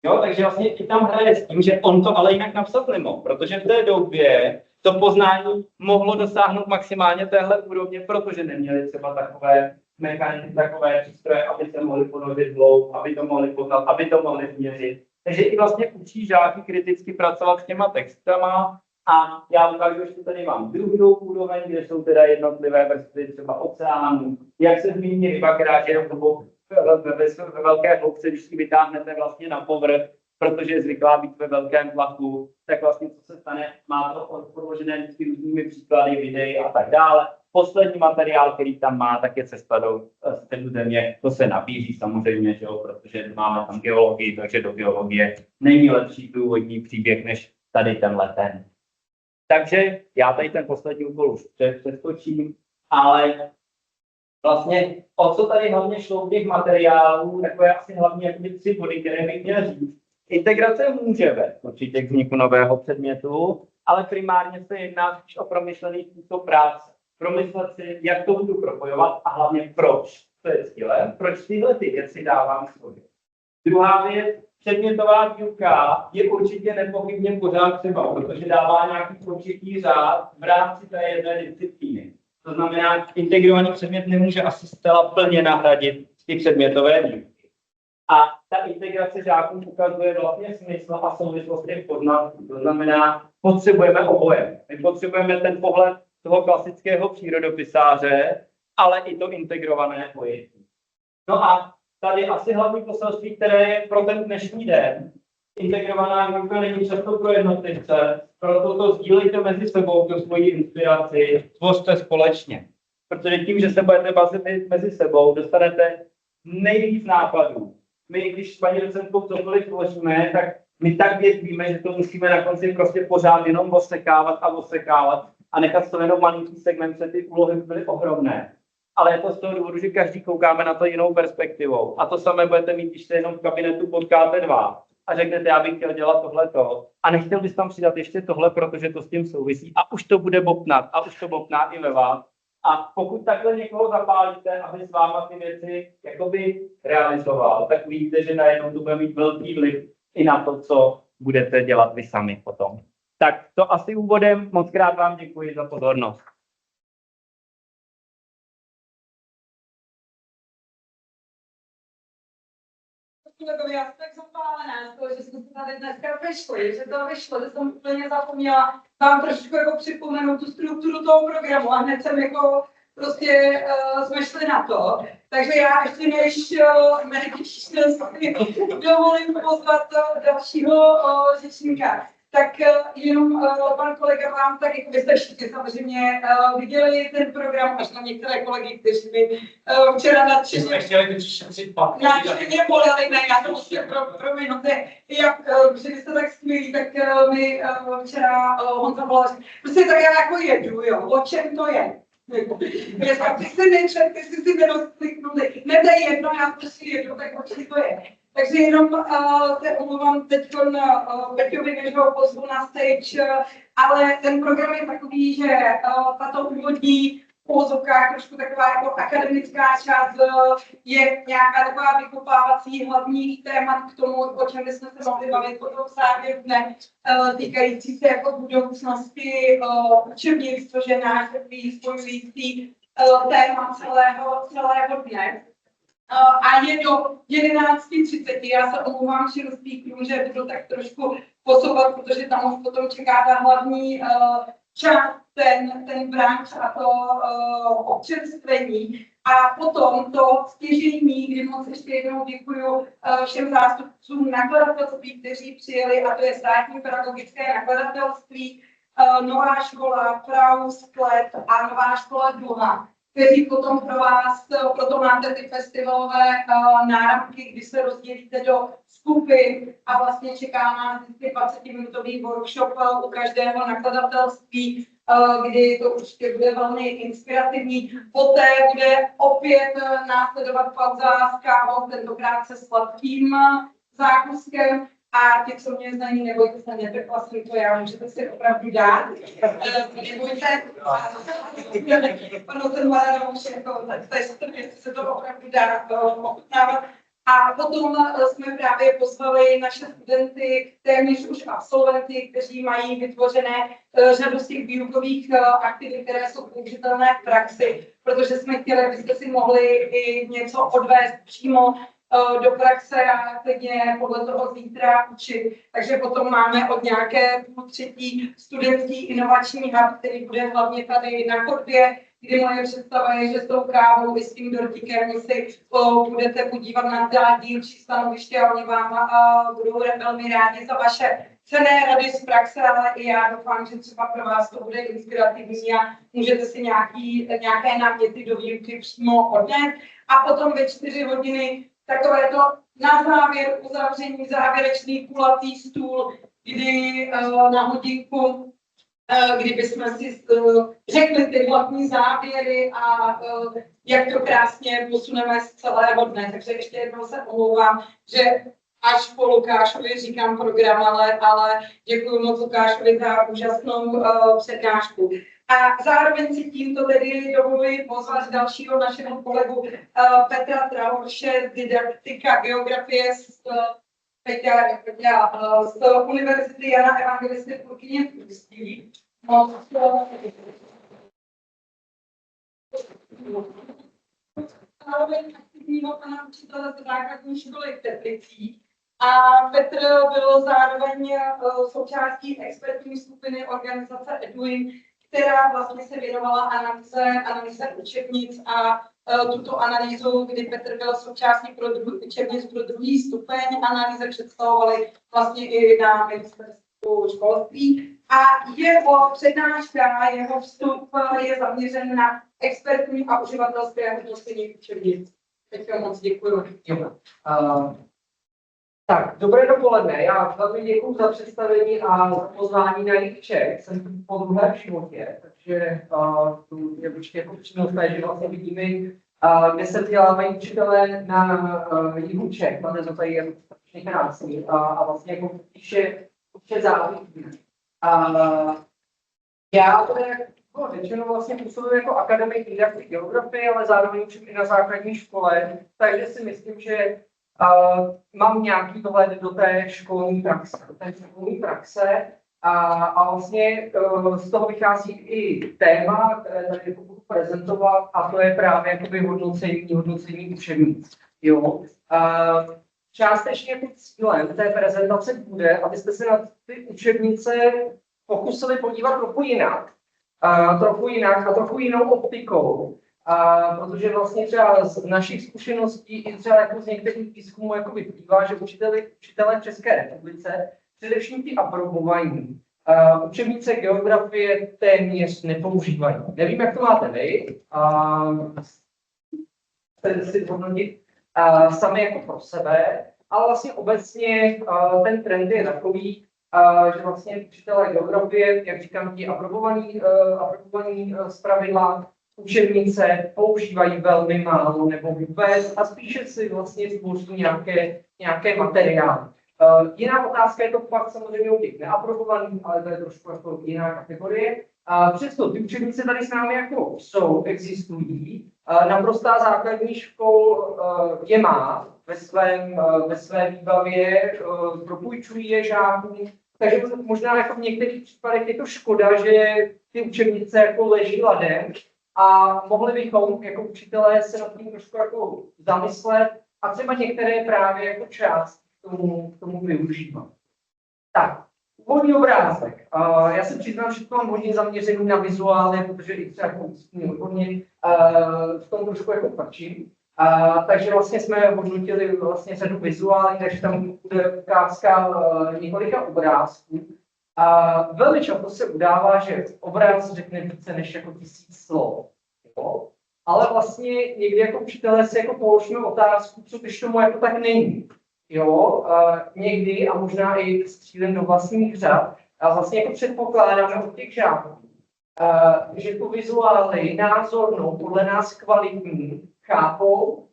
Jo, takže vlastně i tam hraje s tím, že on to ale jinak napsat nemohl, protože v té době to poznání mohlo dosáhnout maximálně téhle úrovně, protože neměli třeba takové mechaniky, takové přístroje, aby se mohli ponořit hloub, aby to mohli poznat, aby to mohli změřit. Takže i vlastně učí žáky kriticky pracovat s těma textama a já ukážu, že tady mám druhou úroveň, kde jsou teda jednotlivé vrstvy třeba oceánů, jak se zmíní ryba, která žije ve velké hloubce, když si vytáhnete vlastně na povrch, protože je zvyklá být ve velkém tlaku, tak vlastně co se stane, má to podložené vždycky různými příklady, videí a tak dále. Poslední materiál, který tam má, tak je cesta do středu země. To se nabízí samozřejmě, že jo, protože máme tam geologii, takže do geologie není lepší průvodní příběh než tady tenhle ten. Takže já tady ten poslední úkol už přeskočím, ale vlastně o co tady hlavně šlo v těch materiálů, takové asi hlavně jakoby 3 body, které bych měl říct. Integrace může vést určitě k vzniku nového předmětu, ale primárně se jedná spíš o promyšlený způsob práce. Promyslet si, jak to budu propojovat a hlavně proč. To je cílem, proč tyhle ty věci dávám sobě. Druhá věc, předmětová výuka je určitě nepochybně pořád třeba, protože dává nějaký určitý řád v rámci té jedné disciplíny. To znamená, integrovaný předmět nemůže asi zcela plně nahradit ty předmětové výuky. A ta integrace žákům ukazuje vlastně smysl a souvislost těch poznatků. To znamená, potřebujeme oboje. My potřebujeme ten pohled toho klasického přírodopisáře, ale i to integrované pojetí. No a tady asi hlavní poselství, které je pro ten dnešní den. Integrovaná výuka není často pro jednotlivce, proto to sdílejte mezi sebou, tu svoji inspiraci, tvořte společně. Protože tím, že se budete bavit mezi sebou, dostanete nejvíc nápadů. My, když s paní docentkou cokoliv tvoříme, tak my tak věříme, že to musíme na konci prostě pořád jenom osekávat a nechat to jenom malinký segment, protože ty úlohy byly ohromné. Ale je to z toho důvodu, že každý koukáme na to jinou perspektivou. A to samé budete mít, když se jenom v kabinetu potkáte dva a řeknete, já bych chtěl dělat tohleto. A nechtěl bys tam přidat ještě tohle, protože to s tím souvisí. A už to bude bobtnat. A už to bobtná i ve vás. A pokud takhle někoho zapálíte, aby s váma ty věci jakoby realizoval, tak víte, že najednou to bude mít velký vliv i na to, co budete dělat vy sami potom. Tak to asi úvodem. Moc krát vám děkuji za pozornost. Kolegovi, já jsem tak zapálená z toho, že jsme se tady dneska vyšli, že jsem úplně zapomněla vám trošku jako připomenout tu strukturu toho programu a hned jsem jako prostě jsme šli na to. Takže já ještě než dovolím pozvat dalšího řečníka. Tak jenom pan kolega vám tak, vy jste všichni samozřejmě viděli ten program, až na některé kolegy, kteří mi včera nadšeně volali, ne, já to musím prominute, že vy jste tak skvělí, tak mi včera Honza volal, prostě tak já jako jedu, jo, o čem to je? Dneska, ty si nečet, ty si nedosliknuli, ne, to je jedno, já prostě jedu, tak o čem to je? Takže jenom se omlouvám teď Peťovi, než ho pozvu na stage, ale ten program je takový, že tato úvodní uvozovka, trošku taková jako akademická část, je nějaká taková vykopávací hlavních témat k tomu, o čem bychom se mohli bavit potom v závěru dne, týkající se jako budoucnosti učebnic, což je náš spojující téma celého dne. A je do 11:30. Já se omlouvám všem speakerům, že budu tak trošku posouvat, protože tam už potom čeká ta hlavní část, ten branč a to občerstvení. A potom to stěžejní, kdy moc ještě jednou děkuju všem zástupcům nakladatelství, kteří přijeli, a to je Státní pedagogické nakladatelství, Nová škola, Praus, Klet a Nová škola Duha, kteří potom pro vás, proto máte ty festivalové náramky, kdy se rozdělíte do skupin a vlastně čeká nás 20-minutový workshop u každého nakladatelství, kdy to určitě bude velmi inspirativní. Poté bude opět následovat pauza s kávou, tentokrát se sladkým zákuskem. A ti, co mě znají, nebojte se, nepekla jsem to já, můžete si opravdu dát. Nebojte, ten Maradona už jako, jestli se to opravdu dá ochutnávat. A potom jsme právě pozvali naše studenty, téměř už absolventy, kteří mají vytvořené řadu z těch výukových aktivit, které jsou použitelné v praxi, protože jsme chtěli, abyste si mohli i něco odvést přímo do praxe a klidně podle toho zítra učit. Takže potom máme od nějaké půl-třetí studentský inovační hub, který bude hlavně tady na Chodbě, kdy moje představa je, že s tou kávou i s tím dortíkem si budete podívat na dílčí stanoviště a oni vám budou velmi rádi za vaše cenné rady z praxe, ale i já doufám, že třeba pro vás to bude inspirativní a můžete si nějaké náměty do výuky přímo odnést. A potom ve 4 hodiny takové to na závěr uzavření, závěrečný kulatý stůl, kdy na hodinku, kdybychom si řekli ty hlavní závěry a jak to krásně posuneme z celého dne. Takže ještě jednou se omlouvám, že až po Lukášovi říkám program, ale děkuji moc Lukášovi za úžasnou přednášku. A zároveň si tímto tedy dovoluji pozvat dalšího našeho kolegu Petra Traorše z didaktika geografie z Univerzity Jana Evangelisty v Urkyně v Ústí. Zároveň aktivního pana učitele z základní školy v Teplicích. A Petr byl zároveň součástí expertní skupiny organizace Eduin, která vlastně se věnovala analýze učebnic a tuto analýzu, kdy Petr byl součástí učebnic pro druhý stupeň, analýze představovaly vlastně i na ministerstvu školství. A jeho přednáška, jeho vstup je zaměřen na expertní a uživatelské hodnocení učebnic. Teď moc děkuji. Tak, dobré dopoledne. Já velmi děkuji za představení a za pozvání na jejich Čech. Jsem tu po druhé v životě, takže tu je určitě jako přínos, že vlastně vidíme, kde se vzdělávají učitelé na jihu Čech. Máme to tady jako strašně krásný a vlastně jako píše závěrky. Já to jako řečeno vlastně působím jako akademik didaktik geografie, ale zároveň učím i na základní škole, takže si myslím, že mám nějaký dohled do té školní praxe, a vlastně z toho vychází i téma, které tady budu prezentovat, a to je právě jakoby hodnocení učebnic. Částečně jako cílem té prezentace bude, abyste se na ty učebnice pokusili podívat trochu jinak a trochu jinou optikou. Protože vlastně třeba z našich zkušeností i třeba jako z některých výzkumů jako vyplývá, že učitelé v České republice, především ti aprobovaní, učebnice geografie téměř nepoužívají. Nevím, jak to máte vy, chcete si zhodnotit sami jako pro sebe, ale vlastně obecně ten trend je takový, že vlastně učitelé geografie, jak říkám, ti aprobovaní zpravidla, učebnice používají velmi málo nebo vůbec a spíše si vlastně tvoří nějaké materiály. Jiná otázka je to pak samozřejmě u těch neaprobovaných, ale to je trošku jako jiná kategorie. Přesto ty učebnice tady s námi jako jsou, existují. Naprostá základní škol je má ve své výbavě, propůjčují je žákům. Takže možná jako v některých případech je to škoda, že ty učebnice jako leží ladem, a mohli bychom jako učitelé se nad tím trošku jako zamyslet a třeba některé právě jako část k tomu využívat. Tak, úvodní obrázek. Já se přiznám, že to mám hodně zaměřený na vizuály, protože i třeba jako odborně v tom trošku jako pačím. Takže vlastně jsme hodnotili vlastně řadu vizuálů, takže tam bude ukázka několika obrázků. Velmi často se udává, že obraz řekne více než jako 1000 slov. Jo? Ale vlastně někdy jako učitelé si jako položíme otázku, co když tomu jako tak není. Jo? Někdy a možná i střílem do vlastních řad a vlastně jako předpokládáme od těch žáků, že tu vizuály názornou, podle nás kvalitní, chápou,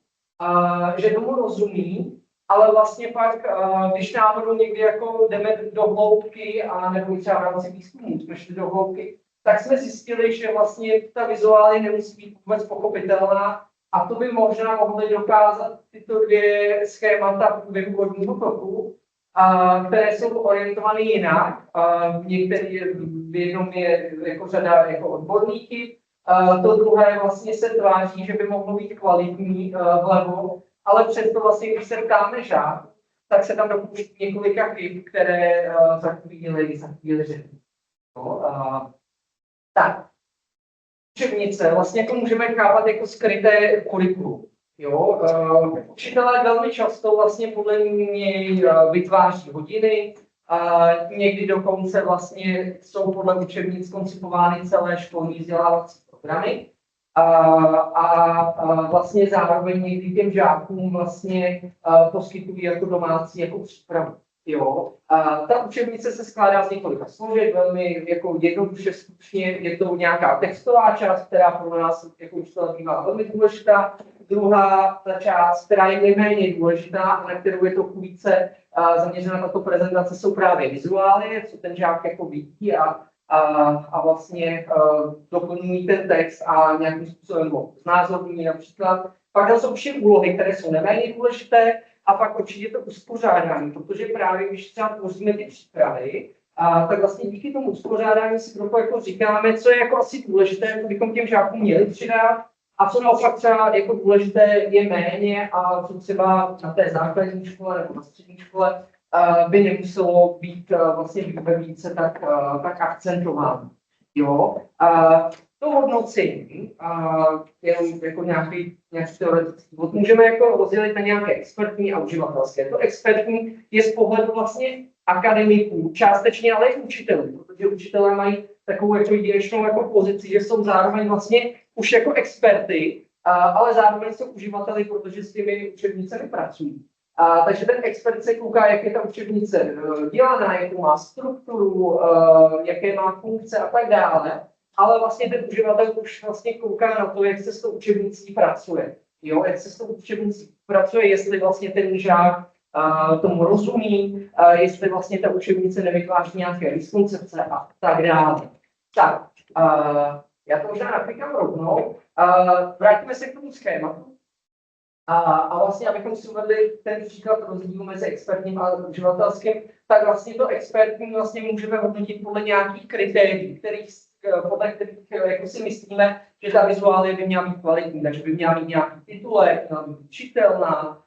že tomu rozumí, ale vlastně pak, když náhodou někdy jako jdeme do hloubky, a nebo třeba v rámci výzkumu jsme šli do hloubky, tak jsme zjistili, že vlastně ta vizuály nemusí být vůbec pochopitelná a to by možná mohly dokázat tyto dvě schémata průběhu vodního toku, které jsou orientovány jinak. V jednom je jako řada jako odborníky, to druhé vlastně se tváří, že by mohlo být kvalitní vlevo, ale přesto vlastně, když se ptáme žáků, tak se tam dopouští několika chyb, které za chvíli řeknu. Tak, učebnice vlastně jako můžeme chápat jako skryté kurikulum. Učitelé velmi často vlastně podle něj vytváří hodiny, někdy dokonce vlastně jsou podle učebnic koncipovány celé školní vzdělávací programy. A vlastně zároveň někdy těm žákům vlastně poskytují jako domácí jako přípravu. Ta učebnice se skládá z několika složek, velmi jako jednoduše, stručně, je to nějaká textová část, která pro nás jako učitele bývá velmi důležitá. Druhá ta část, která je nejméně důležitá a na kterou je to více zaměřena tato prezentace, jsou právě vizuály, co ten žák jako vidí a a vlastně doplňují ten text a nějakým způsobem ho znázorňují například. Pak tam jsou všechny úlohy, které jsou neméně důležité, a pak určitě to uspořádání, protože právě když třeba tvoříme ty přípravy, tak vlastně díky tomu uspořádání si trochu jako říkáme, co je jako asi důležité, co bychom těm žákům měli přidat, a co naopak třeba jako důležité je méně a co třeba na té základní škole nebo na střední škole by nemuselo být vlastně více tak akcentováno. Jo? To hodnocení, jenom jako nějaký teoretický bod, můžeme jako rozdělit na nějaké expertní a uživatelské. To expertní je z pohledu vlastně akademiků, částečně ale i učitelů, protože učitelé mají takovou jako jedinečnou jako pozici, že jsou zároveň vlastně už jako experty, ale zároveň jsou uživateli, protože s těmi učebnicemi pracují. Takže ten expert se kouká, jak je ta učebnice dělaná, jakou má strukturu, jaké má funkce a tak dále. Ale vlastně ten uživatel už vlastně kouká na to, jak se s tou učebnicí pracuje. Jo? Jak se s tou učebnicí pracuje, jestli vlastně ten žák tomu rozumí, jestli vlastně ta učebnice nevytváří nějaké miskoncepce a tak dále. Tak, já to možná naklikám rovnou. Vrátíme se k tomu schématu. A vlastně, abychom si uvedli ten příklad rozdílu mezi expertním a uživatelským, tak vlastně to expertní vlastně můžeme hodnotit podle nějakých kritérií, podle kterých jako si myslíme, že ta vizuálie by měla být kvalitní, takže by měla mít nějaký titulek, měla být čitelná,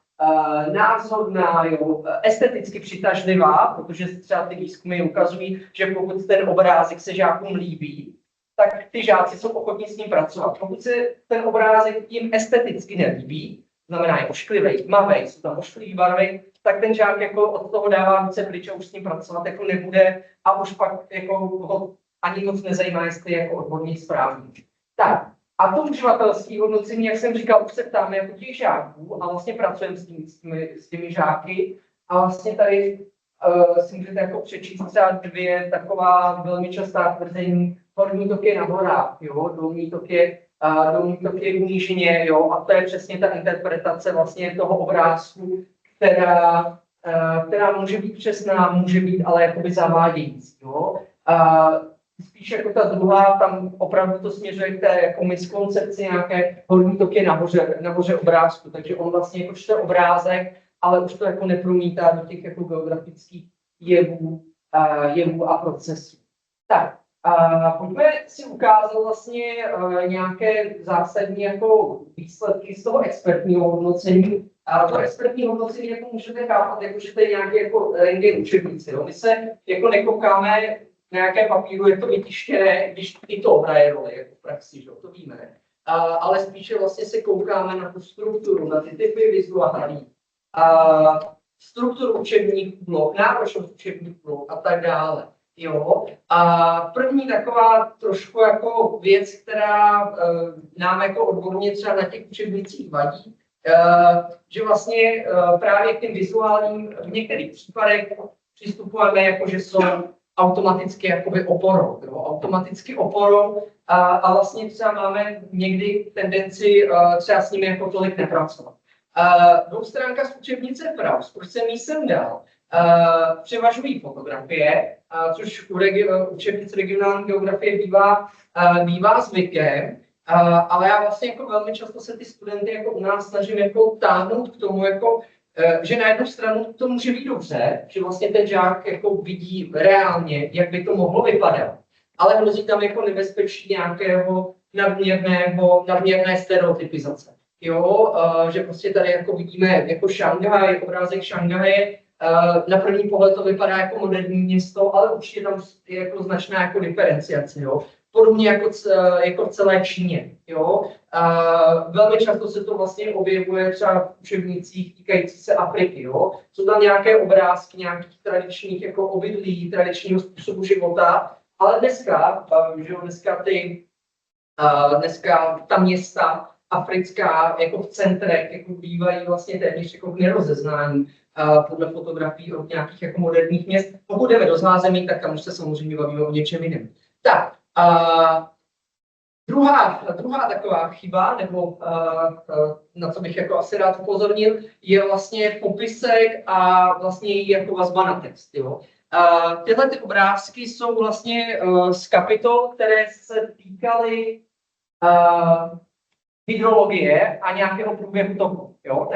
názorná, jo, esteticky přitažlivá, protože třeba ty výzkumy ukazují, že pokud ten obrázek se žákům líbí, tak ty žáci jsou ochotní s ním pracovat. Pokud se ten obrázek jim esteticky nelíbí, znamená je ošklivý, tmavý, jsou tam ošklivý barvy, tak ten žák jako od toho dává více pryč a už s ním pracovat jako nebude a už pak jako ho ani moc nezajímá, jestli je jako odborník správný. Tak, a to uživatelské hodnocení, jak jsem říkal, už se ptáme jako těch žáků a vlastně pracujeme s těmi žáky a vlastně tady si můžete jako přečíst třeba dvě taková velmi častá tvrzení. Horní tok je na horách, jo? Dolní tok je v nížině, jo? A to je přesně ta interpretace vlastně toho obrázku, která může být přesná, může být ale jakoby zavádějící. Jo? Spíš jako ta druhá, tam opravdu to směřuje k té jako miskoncepci nějaké horní tok je nahoře obrázku, takže on vlastně jako čte obrázek, ale už to jako nepromítá do těch jako geografických jevů a procesů. Tak, pojďme si ukázat vlastně nějaké zásadní jako výsledky z toho expertního hodnocení. To expertní hodnocení jako můžete chápat, jako, že to je nějaké jako rentgen učebnice. My se jako nekoukáme na nějaké papíru, je to vytištěné, když i to hraje roli jako v praxi, že? To víme. Ale spíše vlastně se koukáme na tu strukturu, na ty typy vizuální, strukturu učebních blok, náročnost učebních blok a tak dále. Jo. A první taková trošku jako věc, která nám jako odborně třeba na těch učebnicích vadí, že vlastně právě k těm vizuálním v některých případech přistupujeme jako, že jsou automaticky jakoby oporou. Jo. Automaticky oporou a vlastně třeba máme někdy tendenci třeba s nimi jako tolik nepracovat. Dvoustránka z učebnice Praus, už jsem jí sem dal, převažují fotografie, což u učebnice regionální geografie bývá zvykem, ale já vlastně jako velmi často se ty studenty jako u nás snažím jako táhnout k tomu, jako, že na jednu stranu to může být dobře, že vlastně ten žák jako vidí reálně, jak by to mohlo vypadat, ale hrozí tam jako nebezpečí nějakého nadměrné stereotypizace. Jo, že prostě tady jako vidíme jako Šanghaj, obrázek Šanghaje, na první pohled to vypadá jako moderní město, ale určitě tam je jako značná jako diferenciace, jo. Podobně jako v celé Číně, jo. Velmi často se to vlastně objevuje třeba v učebnicích týkající se Afriky, jo. Jsou tam nějaké obrázky nějakých tradičních jako obydlí, tradičního způsobu života, ale dneska ta města africká jako v centrech jako bývají vlastně téměř jako v nerozeznání podle fotografií od nějakých jako moderních měst. Pokud jdeme do zázemí, tak tam už se samozřejmě bavíme o něčem jiném. Tak, druhá taková chyba, nebo na co bych jako asi rád upozornil, je vlastně popisek a vlastně jako vazba na text. Jo? Tyhle ty obrázky jsou vlastně z kapitol, které se týkaly hydrologie a nějakého průběhu toku. Jo?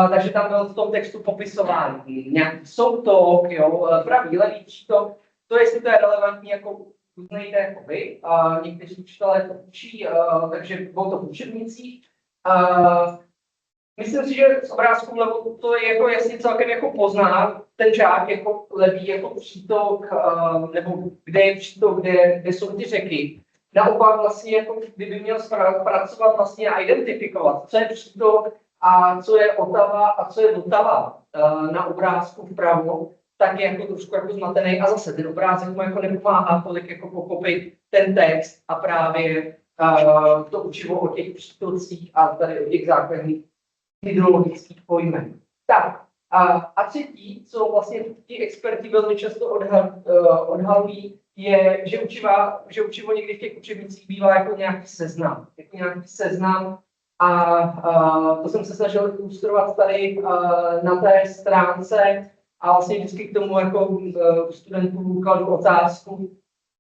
Takže tam byl v tom textu popisován nějaký soutok, jo? Pravý, levý přítok. To, jestli to je relevantní, jako uznejte jako vy. Někteří učitelé to učí, takže bylo to v učebnicích. Myslím si, že z obrázku vlevo to je jako jasně celkem jako pozná ten žák jako levý jako přítok, nebo kde je přítok, kde jsou ty řeky. Naopak vlastně jako kdyby měl pracovat vlastně a identifikovat, co je přítok a co je Otava a co je Vltava na obrázku vpravo, tak je jako trošku jako zmatený a zase ten obrázek mu jako nepomáhá tolik jako pochopit ten text a právě to učivo o těch přítocích a tady o těch základních hydrologických pojmech. Tak a třetí, co vlastně ti experti velmi často odhalují, je, že učivo někdy v těch učebnicích bývá jako nějaký seznam. A to jsem se snažil ilustrovat tady na té stránce a vlastně vždycky k tomu jako studentů kladu otázku,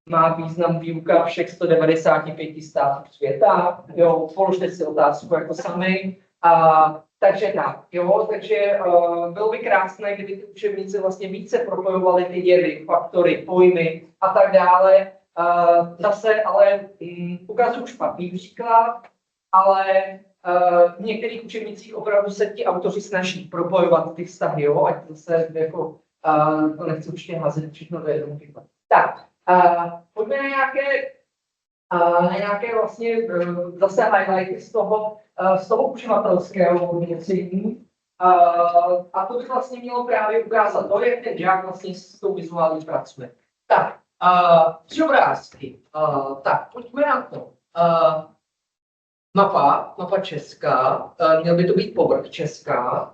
má význam výuka všech 195 států světa, jo, položte si otázku jako sami. Takže tak, jo, takže bylo by krásné, kdyby ty učebnice vlastně více propojovaly ty děly, faktory, pojmy a tak dále. Zase ale ukazuju špatný příklad, ale v některých učebnicích opravdu se ti autoři snaží propojovat ty vztahy, jo, ať zase jako, to nechci určitě házet všechno do jednoho příkladu. Tak, pojďme na nějaké vlastně zase highlighty z toho uživatelského hodnocení. A to by vlastně mělo právě ukázat to, jak ten žák vlastně s tou vizuální pracuje. Tak, 3 obrázky. Tak, pojďme na to. Mapa česká, měl by to být povrch česká.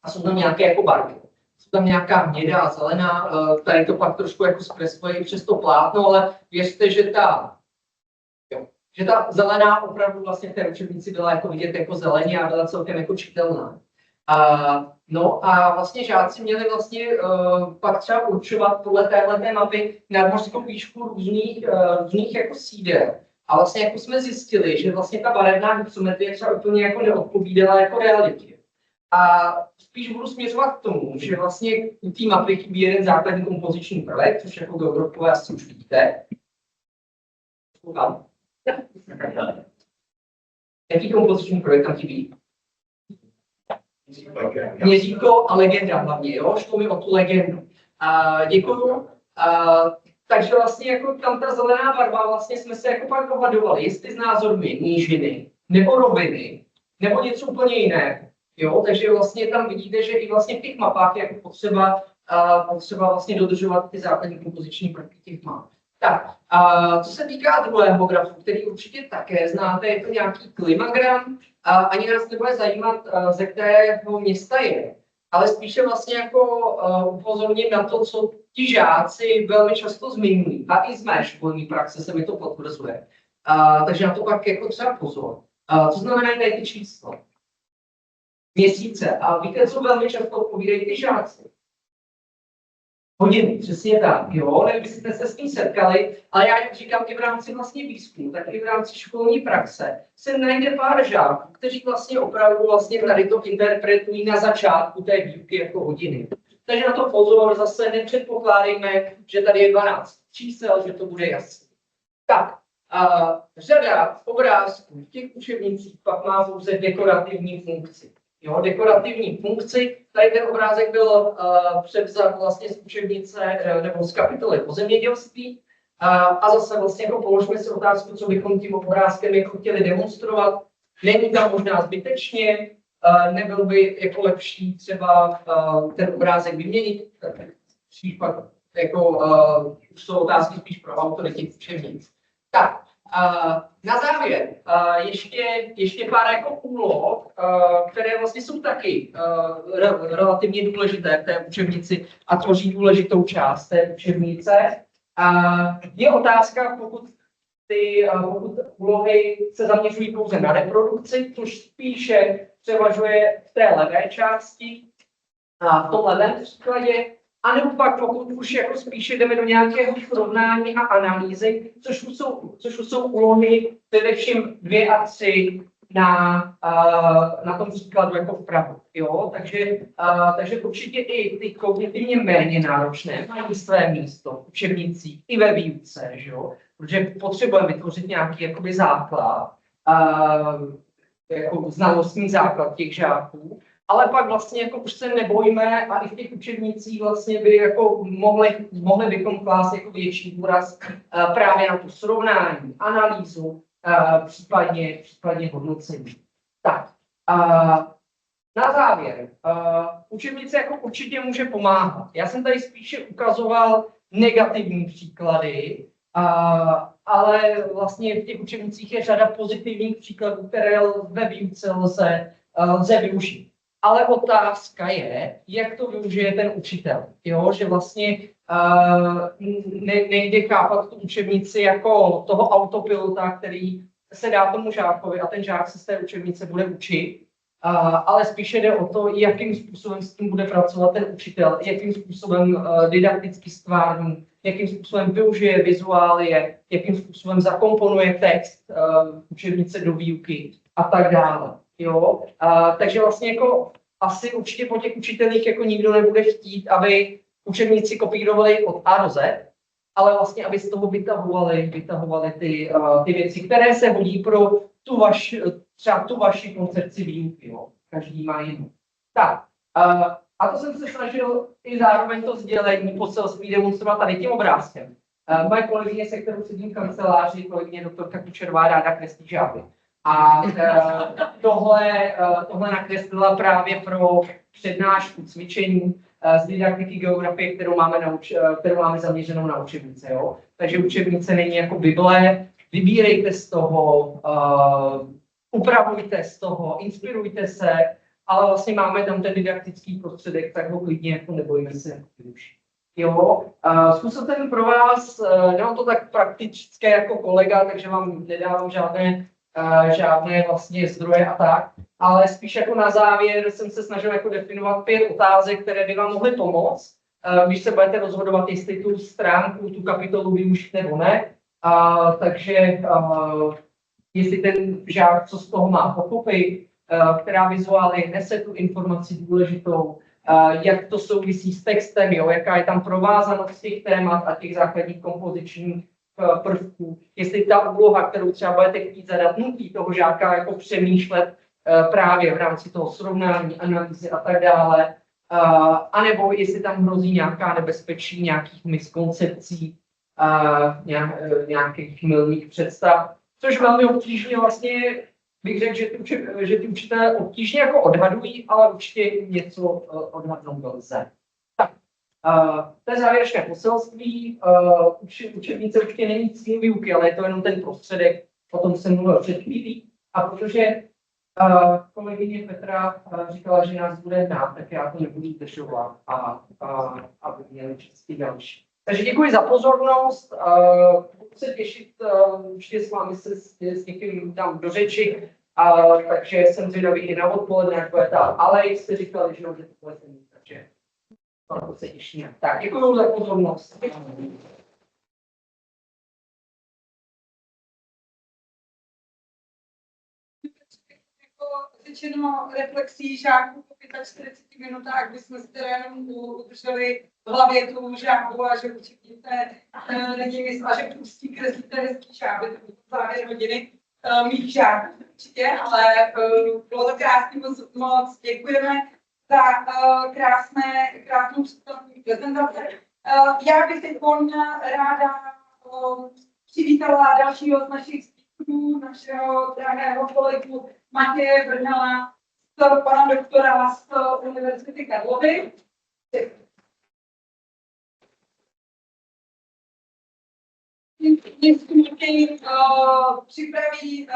A jsou tam nějaké jako barvy. Jsou tam nějaká hnědá, zelená, tady to pak trošku jako zkresluje i přes to plátno, ale věřte, že ta zelená opravdu vlastně v té učebnici byla jako vidět jako zeleně a byla celkem jako čitelná. No a vlastně žáci měli vlastně pak třeba určovat podle téhleté mapy nadmořskou výšku různých jako sídel. A vlastně jako jsme zjistili, že vlastně ta barevná hypsometrie třeba úplně jako neodpovídala jako realitě. A spíš budu směřovat k tomu, že vlastně u té mapy chybí jeden základní kompoziční prvek, což jako geografové asi už vidíte. Jaký kompoziční prvek tam chybí? Měřítko a legenda hlavně, jo? Šlo mi o tu legendu. Děkuju. Takže vlastně jako tam ta zelená barva, vlastně jsme se jako pak dohadovali, jestli znázorňuje nížiny, nebo roviny, nebo něco úplně jiného. Jo? Takže vlastně tam vidíte, že i vlastně v těch mapách je jako potřeba vlastně dodržovat ty základní kompoziční prvky těch map. Tak, co se týká druhého grafu, který určitě také znáte, je to nějaký klimagram, ani nás nebude zajímat, ze kterého města je, ale spíše vlastně jako upozorním na to, co ti žáci velmi často zmiňují. A i z mé školní praxe se mi to potvrzuje. Takže na to pak jako třeba pozor. Co znamená tady ty číslo? Měsíce. A víte, co velmi často odpovídají ty žáci? Hodiny, přesně tak, jo, nevím, jestli jste se s tím setkali, ale já jak říkám i v rámci vlastně výzkumu, tak i v rámci školní praxe se najde pár žáků, kteří vlastně opravdu vlastně tady to interpretují na začátku té výuky jako hodiny. Takže na to pozor, zase nepředpokládejme, že tady je 12 čísel, že to bude jasné. Tak, řada obrázků v těch učebnicích pak má pouze dekorativní funkci. Jo, dekorativní funkci. Tady ten obrázek byl převzat vlastně z učebnice nebo z kapitoly o zemědělství. A zase vlastně jako položme si otázku, co bychom tím obrázkem jako chtěli demonstrovat. Není tam možná zbytečně, nebyl by jako lepší třeba ten obrázek vyměnit. Spíš pak jako už jsou otázky spíš pro autory těch učebnic. Tak. Na závěr ještě pár jako úloh, které vlastně jsou taky relativně důležité v té učebnici a tvoří důležitou část té učebnice. Je otázka, pokud úlohy se zaměřují pouze na reprodukci, což spíše převažuje v té levé části. A v tom levém příkladě A nebo pak, pokud už jako spíše jdeme do nějakého srovnání a analýzy, což už jsou úlohy především 2 a 3 na tom příkladu jako vpravo. Jo? Takže určitě i ty kognitivně méně náročné mají své místo v učebnicích i ve výuce, že jo? Protože potřebujeme vytvořit nějaký jakoby základ, jako znalostní základ těch žáků, ale pak vlastně jako už se nebojíme a i v těch učebnicích vlastně by jako mohli bychom klást jako větší důraz právě na to srovnání, analýzu, případně hodnocení. Tak, na závěr, učebnice jako určitě může pomáhat. Já jsem tady spíše ukazoval negativní příklady, ale vlastně v těch učebnicích je řada pozitivních příkladů, které ve výuce lze využít. Ale otázka je, jak to využije ten učitel. Jo? Že vlastně nejde chápat tu učebnici jako toho autopilota, který se dá tomu žákovi a ten žák se z té učebnice bude učit, ale spíše jde o to, jakým způsobem s tím bude pracovat ten učitel, jakým způsobem didakticky stvární, jakým způsobem využije vizuálie, jakým způsobem zakomponuje text učebnice do výuky a tak dále. Jo? Takže vlastně jako asi určitě po těch učitelích jako nikdo nebude chtít, aby učebnici kopírovali od A do Z, ale vlastně, aby z toho vytahovali ty věci, které se hodí pro třeba tu vaši koncepci výuky. Jo? Každý má jinou. Tak, a to jsem se snažil i zároveň to sdělení poselství demonstrovat tady tím obrázkem. Moje kolegyně, se kterou sedím v kanceláři, kolegyně doktorka Kučerová, ráda kreslí žáby. A tohle nakreslila právě pro přednášku cvičení z didaktiky geografie, kterou máme zaměřenou na učebnice. Jo? Takže učebnice není jako Bible, vybírejte z toho, upravujte z toho, inspirujte se, ale vlastně máme tam ten didaktický prostředek, tak ho klidně jako nebojíme se využít. Jo, zkusil jsem pro vás, nemám to tak praktické jako kolega, takže vám nedávám žádné vlastně zdroje a tak, ale spíš jako na závěr jsem se snažil jako definovat 5 otázek, které by vám mohly pomoct, když se budete rozhodovat, jestli tu stránku, tu kapitolu využít nebo ne. Takže jestli ten žák, co z toho má pochopit, která vizuálie nese tu informaci důležitou, jak to souvisí s textem, jo, jaká je tam provázanost těch témat a těch základních kompozičních prvků, jestli ta úloha, kterou třeba budete chtít zadat, nutí toho žáka jako přemýšlet právě v rámci toho srovnání, analýzy a tak dále, anebo jestli tam hrozí nějaká nebezpečí, nějakých miskoncepcí, nějakých mylných představ, což velmi obtížně vlastně bych řekl, že ty učitelé obtížně jako odhadují, ale určitě něco odhadnout lze. Tak, to je závěrečné poselství. Učebnice určitě není cíl výuky, ale je to jenom ten prostředek, o tom jsem mluvil před chvílí. A protože kolegyně Petra říkala, že nás bude hnát, tak já to nebudu zdržovat aby měli čistý další. Takže děkuji za pozornost. Budu se těšit, určitě s vámi se s někým dám do řeči, takže jsem zvědavý i na odpoledne, jak bude dál. Ale jste říkali, že to bude mít, takže to se těšíme. Tak, děkuji za pozornost. Řečeno reflexí žáků po 45 minutách bychom si teda jenom udrželi v hlavě tu žáku a že učitelé není mysl a že pustí kreslíte hezký žáby, to byl závěr hodiny mých žáků určitě, ale bylo to krásný, moc děkujeme za krásnou prezentaci. Já bych teď ráda přivítala dalšího z našich speakerů, našeho drahého kolegu Matěje Brnala, pana doktora z Univerzity Karlovy. Matěj připraví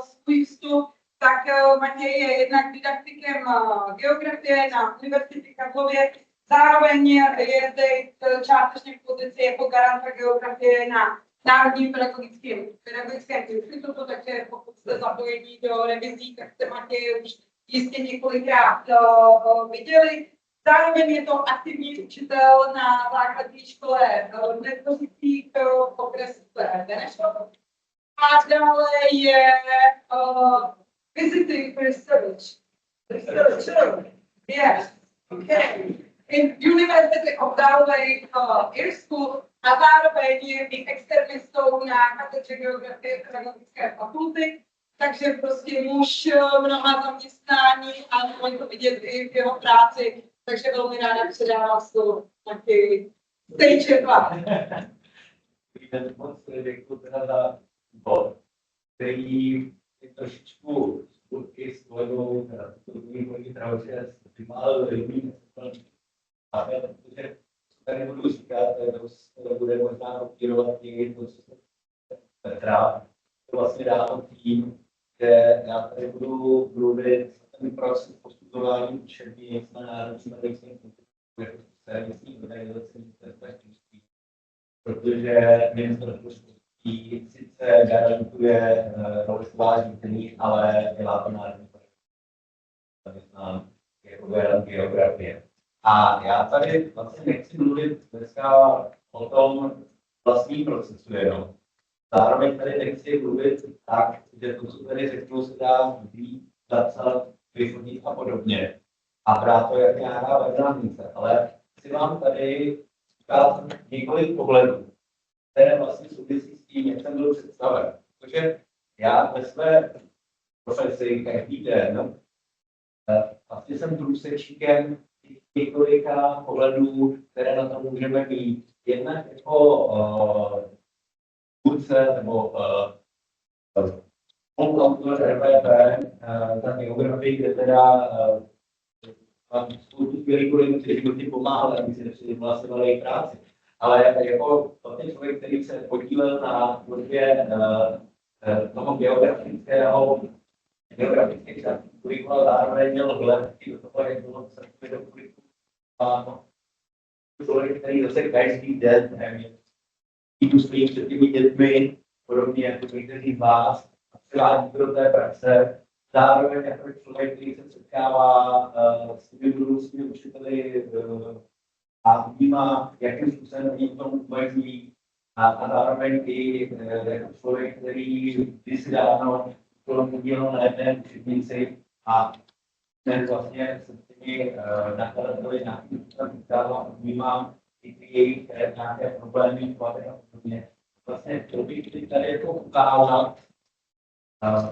svůj vstup, tak Matěj je jednak didaktikem geografie na Univerzitě Karlově, zároveň je zde částečně v pozici jako garanta geografie na Národním pedagogickém institutu, takže pokud jste zapojení do revizí, tak jste Matěj už jistě několikrát viděli. Zároveň je to aktivní učitel na základní škole v Nedvořicích v okresu Benešov. A dále je visiting research. Yes, okay. In University of Galway v Irsku a zároveň je i externistou na katedře geografie Pedagogické fakulty. Takže prostě muž mnoha zaměstnání a můžeme to vidět i v jeho práci. Takže velmi ráda předávám slovo taky stage 2. Ten moc děkuji teda za bod, který je trošičku spolky s kolegou, teda s kolegy Trauče, s Primál Rybí, protože tady budu říkat, to bude možná kopírovat i to, co se Petra, to vlastně dáno tím, že já tady budu mluvit ten proces posuzování učebnic na národní medicíně, servisní organizací, protože ministerstvo školství sice garantuje rozvoj řízení, ale dělá to národní jako garant geografie. A já tady vlastně nechci mluvit dneska o tom vlastním procesu jenom. Zároveň tady nechci mluvit tak, že to, co tady řeknu, se dá víc, zapsat, vychodit a podobně. A brát to jak nějaká vedlanice. Ale chci vám tady ukázat několik pohledů, které vlastně souvisí s tím, jak jsem byl představen. Protože já ve své profesi každý den vlastně jsem průsečíkem několika pohledů, které na to můžeme mít. Jednak jako tvůrce nebo spoluautor RVP za geografii, kde teda mám spoustu skvělých kolegů, kteří mi pomáhali, aby si nepřihlasovali jejich práci. Ale jako vlastně člověk, který se podílel na tvorbě toho geografické části kurikula, zároveň měl vhled do toho, jak bylo se do kurikula. A člověk, který zase každý den jdu svým před těmi dětmi, podobně jako někteří z vás, a přivádí do té praxe. Zároveň jako člověk, který se setkává s těmi budoucími učiteli a vnímá, jakým způsobem oni v tom uvažují. A zároveň i jako člověk, který kdysi dávno podílel na jedné učebnici a ten vlastně se těmi nakladateli nějakým způsobem utkává a vnímám i jejich nějaké problémy, a podobně. Vlastně chtěl bych tady jako ukázat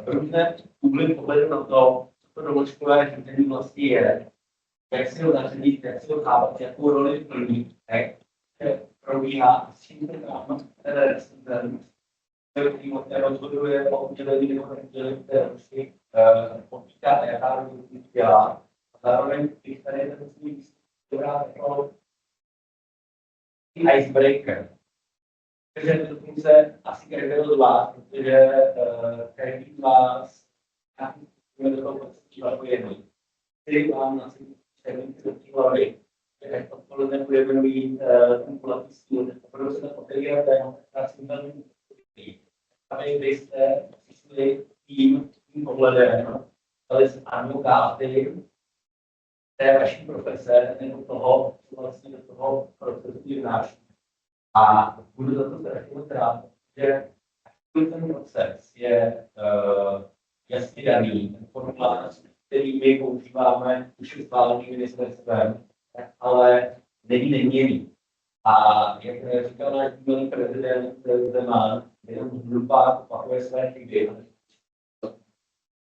různé úhly pohledu na to, co to doložkové řízení vlastně je, jak si ho zařadit, jak si ho chápat, jakou roli plní, jak probíhá, s čím se tam který rozhoduje o udělení nebo neudělení té ručky, počítá, jaká rozhodnutí dělá. A zároveň bych tady ten svůj dobrá jako icebreaker. Takže dotknu se asi každého z vás, protože každý z vás nějakým způsobem do toho pocítí jako jedný. Který vám na svým červenci do té hlavy, že odpoledne budeme mít ten kulatý stůl, opravdu se tam otevírat téma, tak si velmi důležitý. Aby vy jste přišli tím pohledem, ale s advokáty té vaší profese nebo toho, co vlastně do toho procesu vnáší. A budu za to strašně moc rád, že ten proces je jasně daný, ten formulář, který my používáme už je schválený ministerstvem, ale není neměný. A jak říkal náš bývalý prezident Zeman, jenom hlupák opakuje své chyby,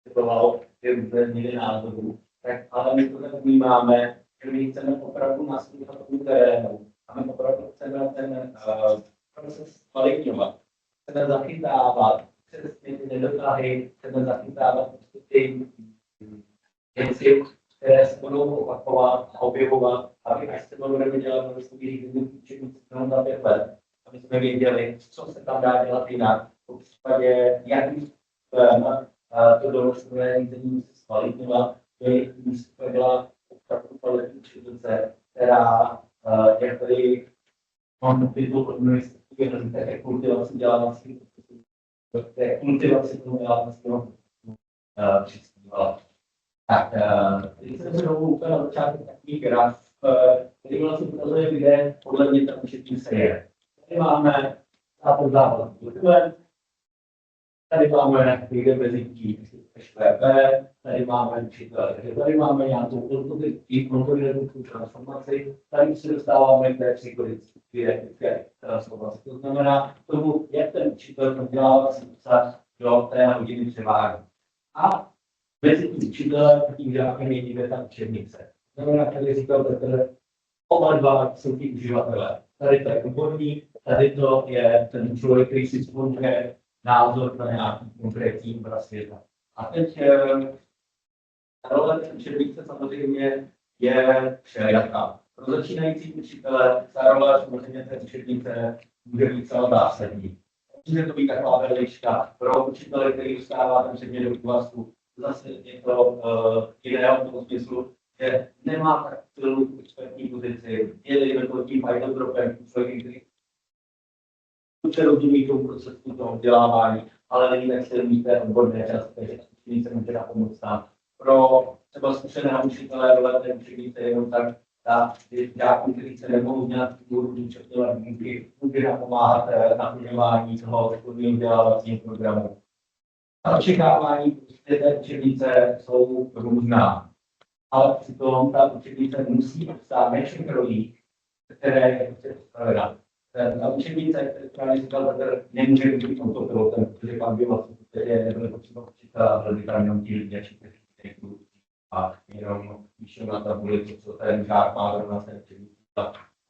citoval ty různé změny názorů, tak ale my to tak vnímáme, že my chceme opravdu naslouchat tomu terénu a my opravdu chceme ten proces kvalitňovat. Chceme zachytávat přesně ty nedotahy, chceme zachytávat ty věci, které se budou opakovat a objevovat, aby až se to budeme dělat ve svých řízených učebnicích za 5 let, aby jsme věděli, co se tam dá dělat jinak, v případě, jakým způsobem to doložkové řízení musí zkvalitňovat, že to byla opravdu kvalitní učebnice, která, jak tady mám titul od ministerství, tak kultivaci dělávacího procesu, té kultivaci toho dělávacího přispívala. Tak, teď jsem znovu úplně na začátku takový graf, který vlastně ukazuje, kde podle mě ta učebnice je. Tady máme ten základní dokument, tady máme někde mezi tím HPP, tady máme učitel, takže tady máme nějakou konzolidační transformaci, tady se dostáváme k té psychologické transformaci. To znamená tomu, jak ten učitel ten vzdělávací obsah do té hodiny převádí. A mezi tím učitelem a tím žákem je někde ta učebnice. To znamená, tady říkal Petr, oba dva jsou ti uživatelé. Tady to je odborník, tady to je ten člověk, který si spojuje názor na nějaký konkrétní obraz světa. A teď role té učebnice samozřejmě je všelijaká. Pro začínající učitele ta role samozřejmě té učebnice může být celá zásadní. Může to být taková vedlička pro učitele, který dostává ten předmět do úvazku. Zase je to jiného v tom smyslu, že nemá tak silnou expertní pozici, je tím fajtotropem, který se rozumí tomu procesu toho vzdělávání, ale není tak silný té odborné části, takže učebnice může na pomoc tam. Pro třeba zkušeného učitele role té učebnice jenom tak, že žákům, kteří se nemohou nějak účastňovat výuky, může napomáhat naplňování toho školního vzdělávacího programu. A očekávání té učebnice jsou různá, ale přitom ta učebnice musí obstát ve všech rolích, které je připravena. Ta učebnice, která říkal Petr, nemůže být autopilotem, protože pak by vlastně nebyly potřeba učitela, byli tam jenom ti lidé, kteří a jenom píšou na tabuli, co ten žák má zrovna se učebnici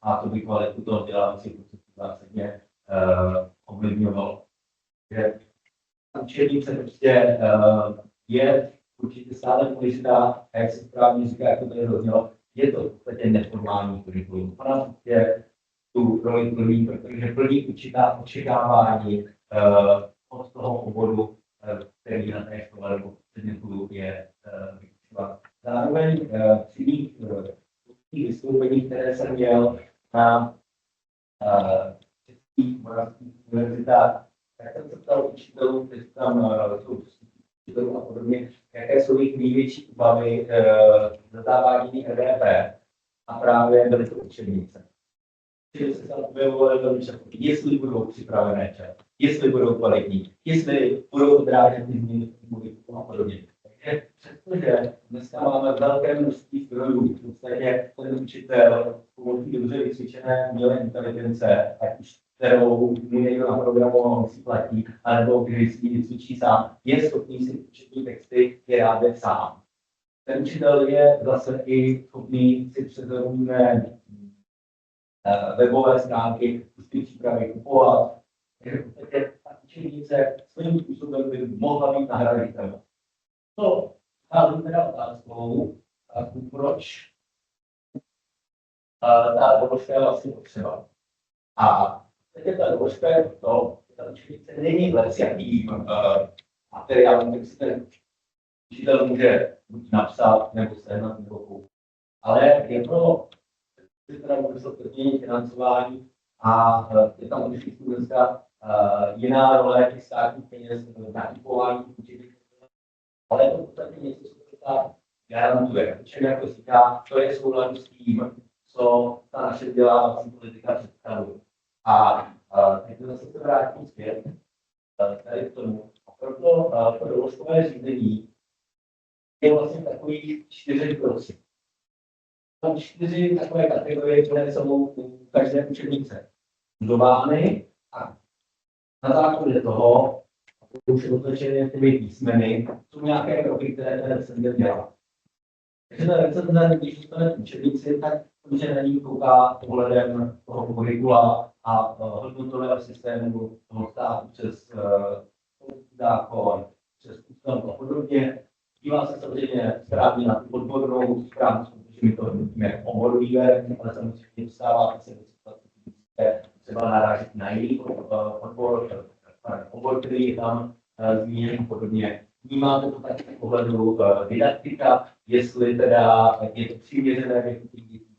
a to by kvalitu toho vzdělávacího procesu zásadně ovlivňovalo. Ta učebnice prostě je určitě stále důležitá a jak se správně říká, jak to tady zaznělo, je to v podstatě neformální kurikulum. Ona prostě tu roli plní, protože plní určitá očekávání od toho oboru, který na té škole nebo předmětu je vyučován. Zároveň při mých vystoupeních, které jsem měl na českých moravských univerzitách, tak jsem se ptal učitelů, kteří tam jsou učitelů a podobně, jaké jsou jejich největší obavy zadávání RDP a právě byly to učebnice. Že se tam objevovali velmi často, jestli budou připravené čas, jestli budou kvalitní, jestli budou odrážet ty změny a podobně. Takže přestože dneska máme velké množství zdrojů, v podstatě ten učitel pomocí dobře vycvičené umělé inteligence, ať už kterou mu někdo naprogramoval, si platí, anebo když si ji vycvičí sám, je schopný si učební texty vyrábět sám. Ten učitel je zase i schopný si přes různé webové stránky ty přípravy kupovat. Takže v podstatě ta učebnice svým způsobem by mohla být nahraditelná. To házím teda otázkou, proč ta doložka je vlastně potřeba. A teď ta doložka je to, že ta učebnice není jakým materiálem, který si ten učitel může buď napsat, nebo sehnat, nebo koupit. Ale je to teda může změnit financování a je tam určitě dneska jiná role těch státních peněz na kupování učitelů. Ale je to v podstatě něco, co se stát garantuje. Čím jako říká, to je souladu s tím, co ta naše vzdělávací politika představuje. A teď zase se vrátím zpět tady k tomu. A proto to doložkové řízení je vlastně takových 4 prosím. Tam 4 takové kategorie, které jsou u každé učebnice budovány a na základě toho, už je otočené těmi písmeny, jsou nějaké kroky, které ten recenzent dělá. Takže ten recenzent, když dostane učebnici, tak protože na ní kouká pohledem toho kurikula a hodnotového systému toho státu přes zákon, přes ústav a podobně. Dívá se samozřejmě správně na tu odbornou stránku, protože my to hodnotíme jako oborový verk, ale samozřejmě dostáváte se do situace, kde třeba narážet na jiný obor, který je tam zmíněn podobně. Vnímáte to tak z pohledu didaktika, jestli teda je to přiměřené věku těch dětí.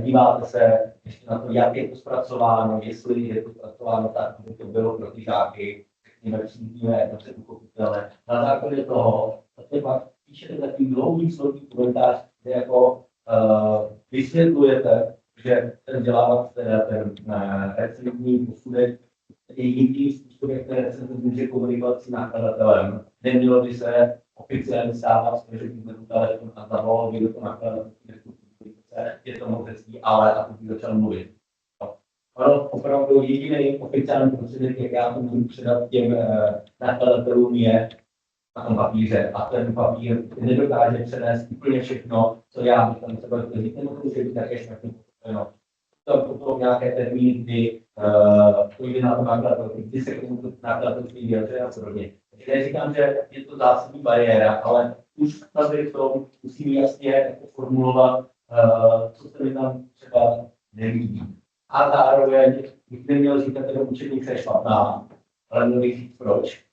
Díváte se ještě na to, jak je to zpracováno, jestli je to zpracováno tak, aby to bylo pro ty žáky, řekněme, příznivé, dobře uchopitelné. Na základě toho, pak píšete takový dlouhý slovní komentář, kde jako vysvětlujete, že ten vzdělávací, ten recenzní posudek je jediný způsob, jak ten recenzent může komunikovat s nakladatelem. Nemělo by se oficiálně stávat, že ten telefon a zavolal by do toho nakladatel, je to mocenství, ale a teď začal mluvit. Ono opravdu jediný oficiální prostředek, jak já to můžu předat těm nakladatelům, je na tom papíře. A ten papír nedokáže přenést úplně všechno, co já bych tam třeba říct, nebo to může být také špatně. To potom nějaké termíny, kdy půjde na to nakladatelství, kdy se k tomu nakladatelství vyjadřuje a podobně. Takže neříkám, že je to zásadní bariéra, ale už tady v tom musím jasně formulovat, co se mi tam třeba nelíbí. A zároveň bych neměl říkat, že učebnice je špatná, ale měl bych říct proč.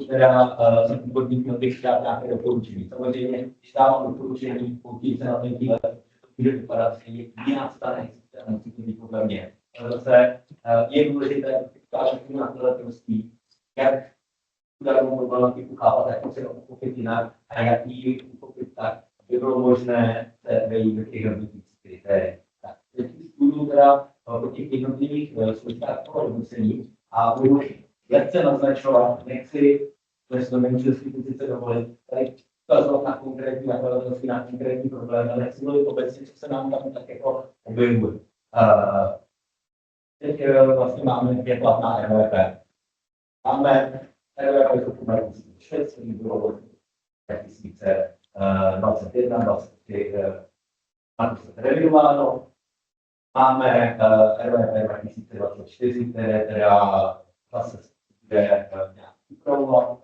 Teda jsem původník, měl bych dát nějaké doporučení. Samozřejmě, když dávám doporučení, pouštím se na ten dílet, to může vypadat stejně, jiná stane, musí to být podle mě. Ale zase je důležité ukázat nakladatelství, jak danou problematiku chápat, jak se uchopit jinak a jak ji uchopit tak, aby bylo možné se vejít do těch hodnotících kritérií. Teď budu teda po těch jednotlivých složkách toho hodnocení a budu lehce naznačovat, nechci bez domenčil si dovolit, tady ukazovat na konkrétní nakladatelství, na konkrétní problém, ale nechci mluvit obecně, co se nám tam tak jako objevuje. Teď vlastně máme dvě platná RVP. Máme RVP dokument švédský bylo 2021, 2023 revidováno. Máme RVP 2024, které teda zase bude nějak upravovat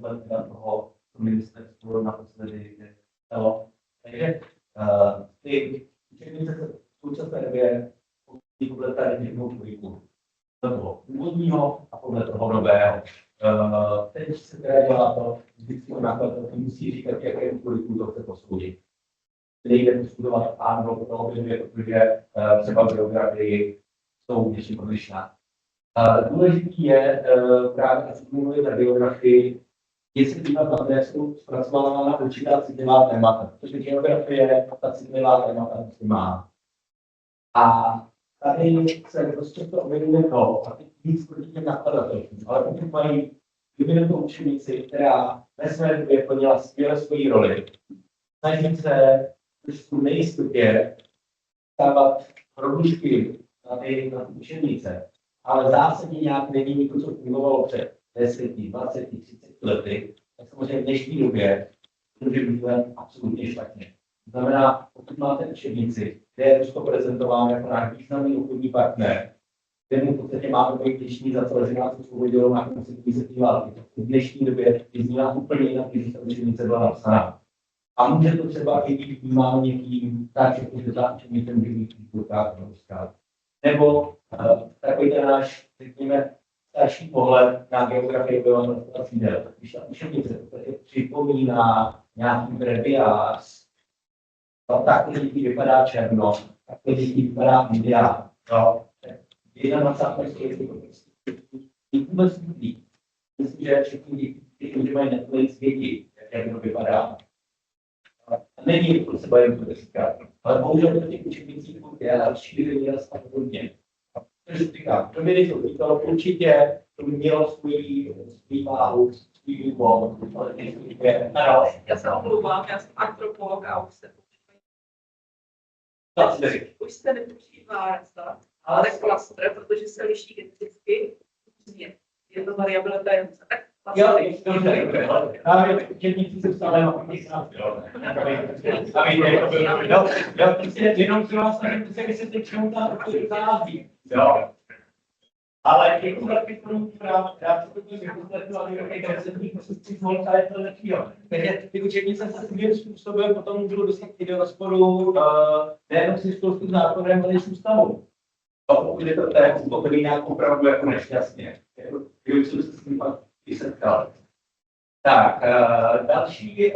podle toho, co ministerstvo naposledy stalo. Takže ty učebnice se v současné době podle tady jednou kuriku. Podle toho původního a podle toho nového. Teď se teda dělá to, vždycky nakladatel musí říkat, jaké kuriku to chce posoudit. Nejde studovat ano, protože třeba biografii jsou něčím odlišná. Důležitý je právě, až mluvit na biografii, jestli dívat na to, jak jsou zpracována určitá citlivá témata, protože geografie ta citlivá témata prostě má. A tady se prostě to objevuje to, a teď víc proti těm nakladatelům, ale pokud mají vyvinutou učebnici, která ve své době plnila skvěle svoji roli, snaží se tu nejistotě stávat prodlužky na ty učebnice, ale zásadně nějak nemění to, co fungovalo před 10, 20, 30 lety, tak samozřejmě v dnešní době může být absolutně špatně. To znamená, pokud máte učebnici, kde je to prezentováno jako náš významný obchodní partner, kde mu v podstatě máme být dnešní za to, že nás osvobodilo na konci 20. války. V dnešní době vyznívá úplně jinak, když ta učebnice byla napsaná. A může to třeba i být vnímáno někým tak, že ta učebnice může být výsledká. Nebo takový ten náš, řekněme, starší pohled na geografii obyvatelstva sídel. Když ta učebnice připomíná nějaký breviář, tak to dětí vypadá černo, tak to dětí vypadá ideál. Jedna na století je vůbec neví. Myslím, že všichni děti, kteří mají Netflix, vědí, jak to vypadá. Není to se bavím to říkat, ale bohužel to těch učebnicích je a šíří a podobně. Takže říkám, to by to říkalo, určitě to by mělo svůj váhu, svůj důvod, ale je naraz. Já se omlouvám, já jsem antropolog a už se nepoužívá resta, ale klastr, protože se liší geneticky. Je to variabilita jen tak. Jo, právě učebnici se stále na jenom z vás se vysvětlit, čemu ta názví. Jo. Ale jako praktikum já se to vysvětlu, ale jak se těch volta je to lepšího. Takže ty učebnice se svým způsobem potom můžou dostat i do rozporu nejenom si školským zákonem, ale i s ústavou. Pokud je to tak, pokud nějak opravdu jako nešťastně. Kdyby jsem se s tím pak setkal. Tak, další,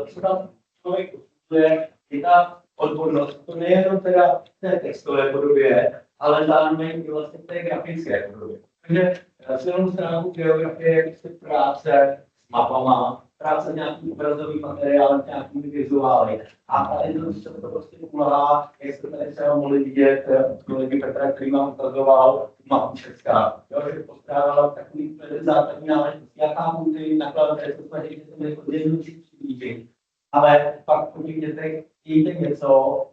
co tam člověk posuzuje, je ta odbornost. To nejenom teda v té textové podobě, ale zároveň i vlastně v té grafické podobě. Takže silnou stránku geografie je práce s mapama, práce s nějakým obrazovým materiálem, nějakými vizuály. A tady to prostě úloha, jak jste tady se mohli vidět, kolegy Petra, který vám ukazoval mapu Česká. Jo, že postrádala takový základní náležitosti, jaká může nakladatelé, to jsme řekli, že to jako jednodušší přiblížit. Ale pak po těch dětech chtějte něco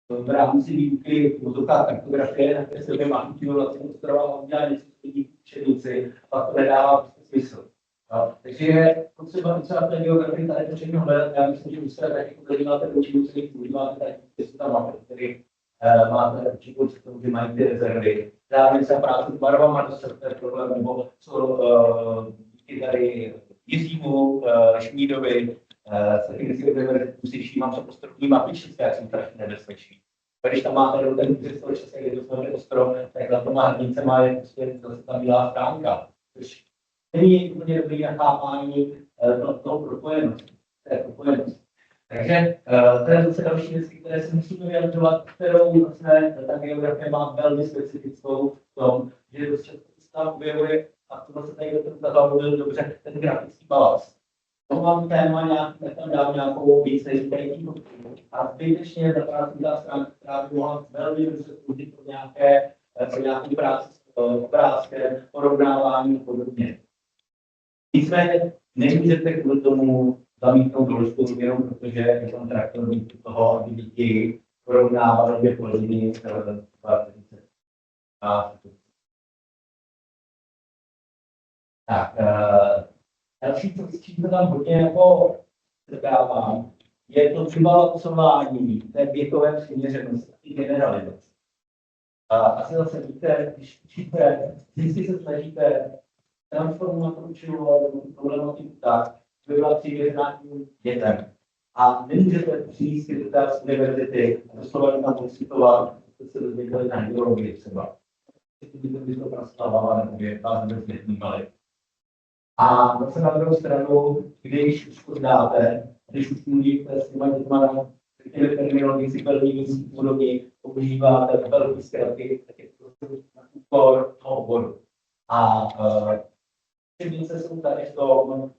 v rámci výuky muziká kartografie, na které se by mahnutí vlastně postarovala a udělala něco, co vidí učeníci, a to nedává smysl. No, takže je potřeba třeba té geografii tady to všechno hledat. Já myslím, že už se taky podíváte do učení, podíváte tady, kde jsou tam mapy, které máte určitou cestou, že mají ty rezervy. Zároveň se práce s barvama dostatečně problém, nebo co díky tady Jiřímu Šmídovi, s Technické univerzitou si všímám, že postrovní mapy české jsou strašně nebezpečný. Když tam máte do ten úřad české, kde to znamená ostrov, tak na tom hrdnice má je prostě zase ta bílá stránka. Což není úplně dobrý na chápání toho propojenosti. Takže to je zase další věc, které se musíme vyjadřovat, kterou zase ta geografie má velmi specifickou v tom, že dost často se tam objevuje, a to zase tady ukázal dobře, ten grafický balast. To mám téma nějaký, tak tam dám nějakou víc než tady a zbytečně ta práce stránka, která by mohla velmi dobře sloužit pro nějakou práci s obrázkem, porovnávání a podobně. Nicméně nemůžete kvůli tomu zamítnout doložku jenom protože je tam traktor místo toho, aby děti porovnávali dvě plodiny tak, další, co s čím se tam hodně jako setkávám, je to přibalancování té věkové přiměřenosti a generalizace. Asi zase víte, když učíte, vždycky se snažíte transformovat problematiku tak, aby byla přiměřená tím dětem. A nemůžete přijít z univerzity a doslova tam poskytovat, to se dozvěděli na hydrologii třeba. Kdyby to prastovala, nebo je vás bezdětnímali. A zase na druhou stranu, když už to dáte, když už mluvíte s těma dětma, řekněme terminologii úrovni, používáte velké zkratky, tak je to na úkor toho oboru. A učebnice jsou tady v tom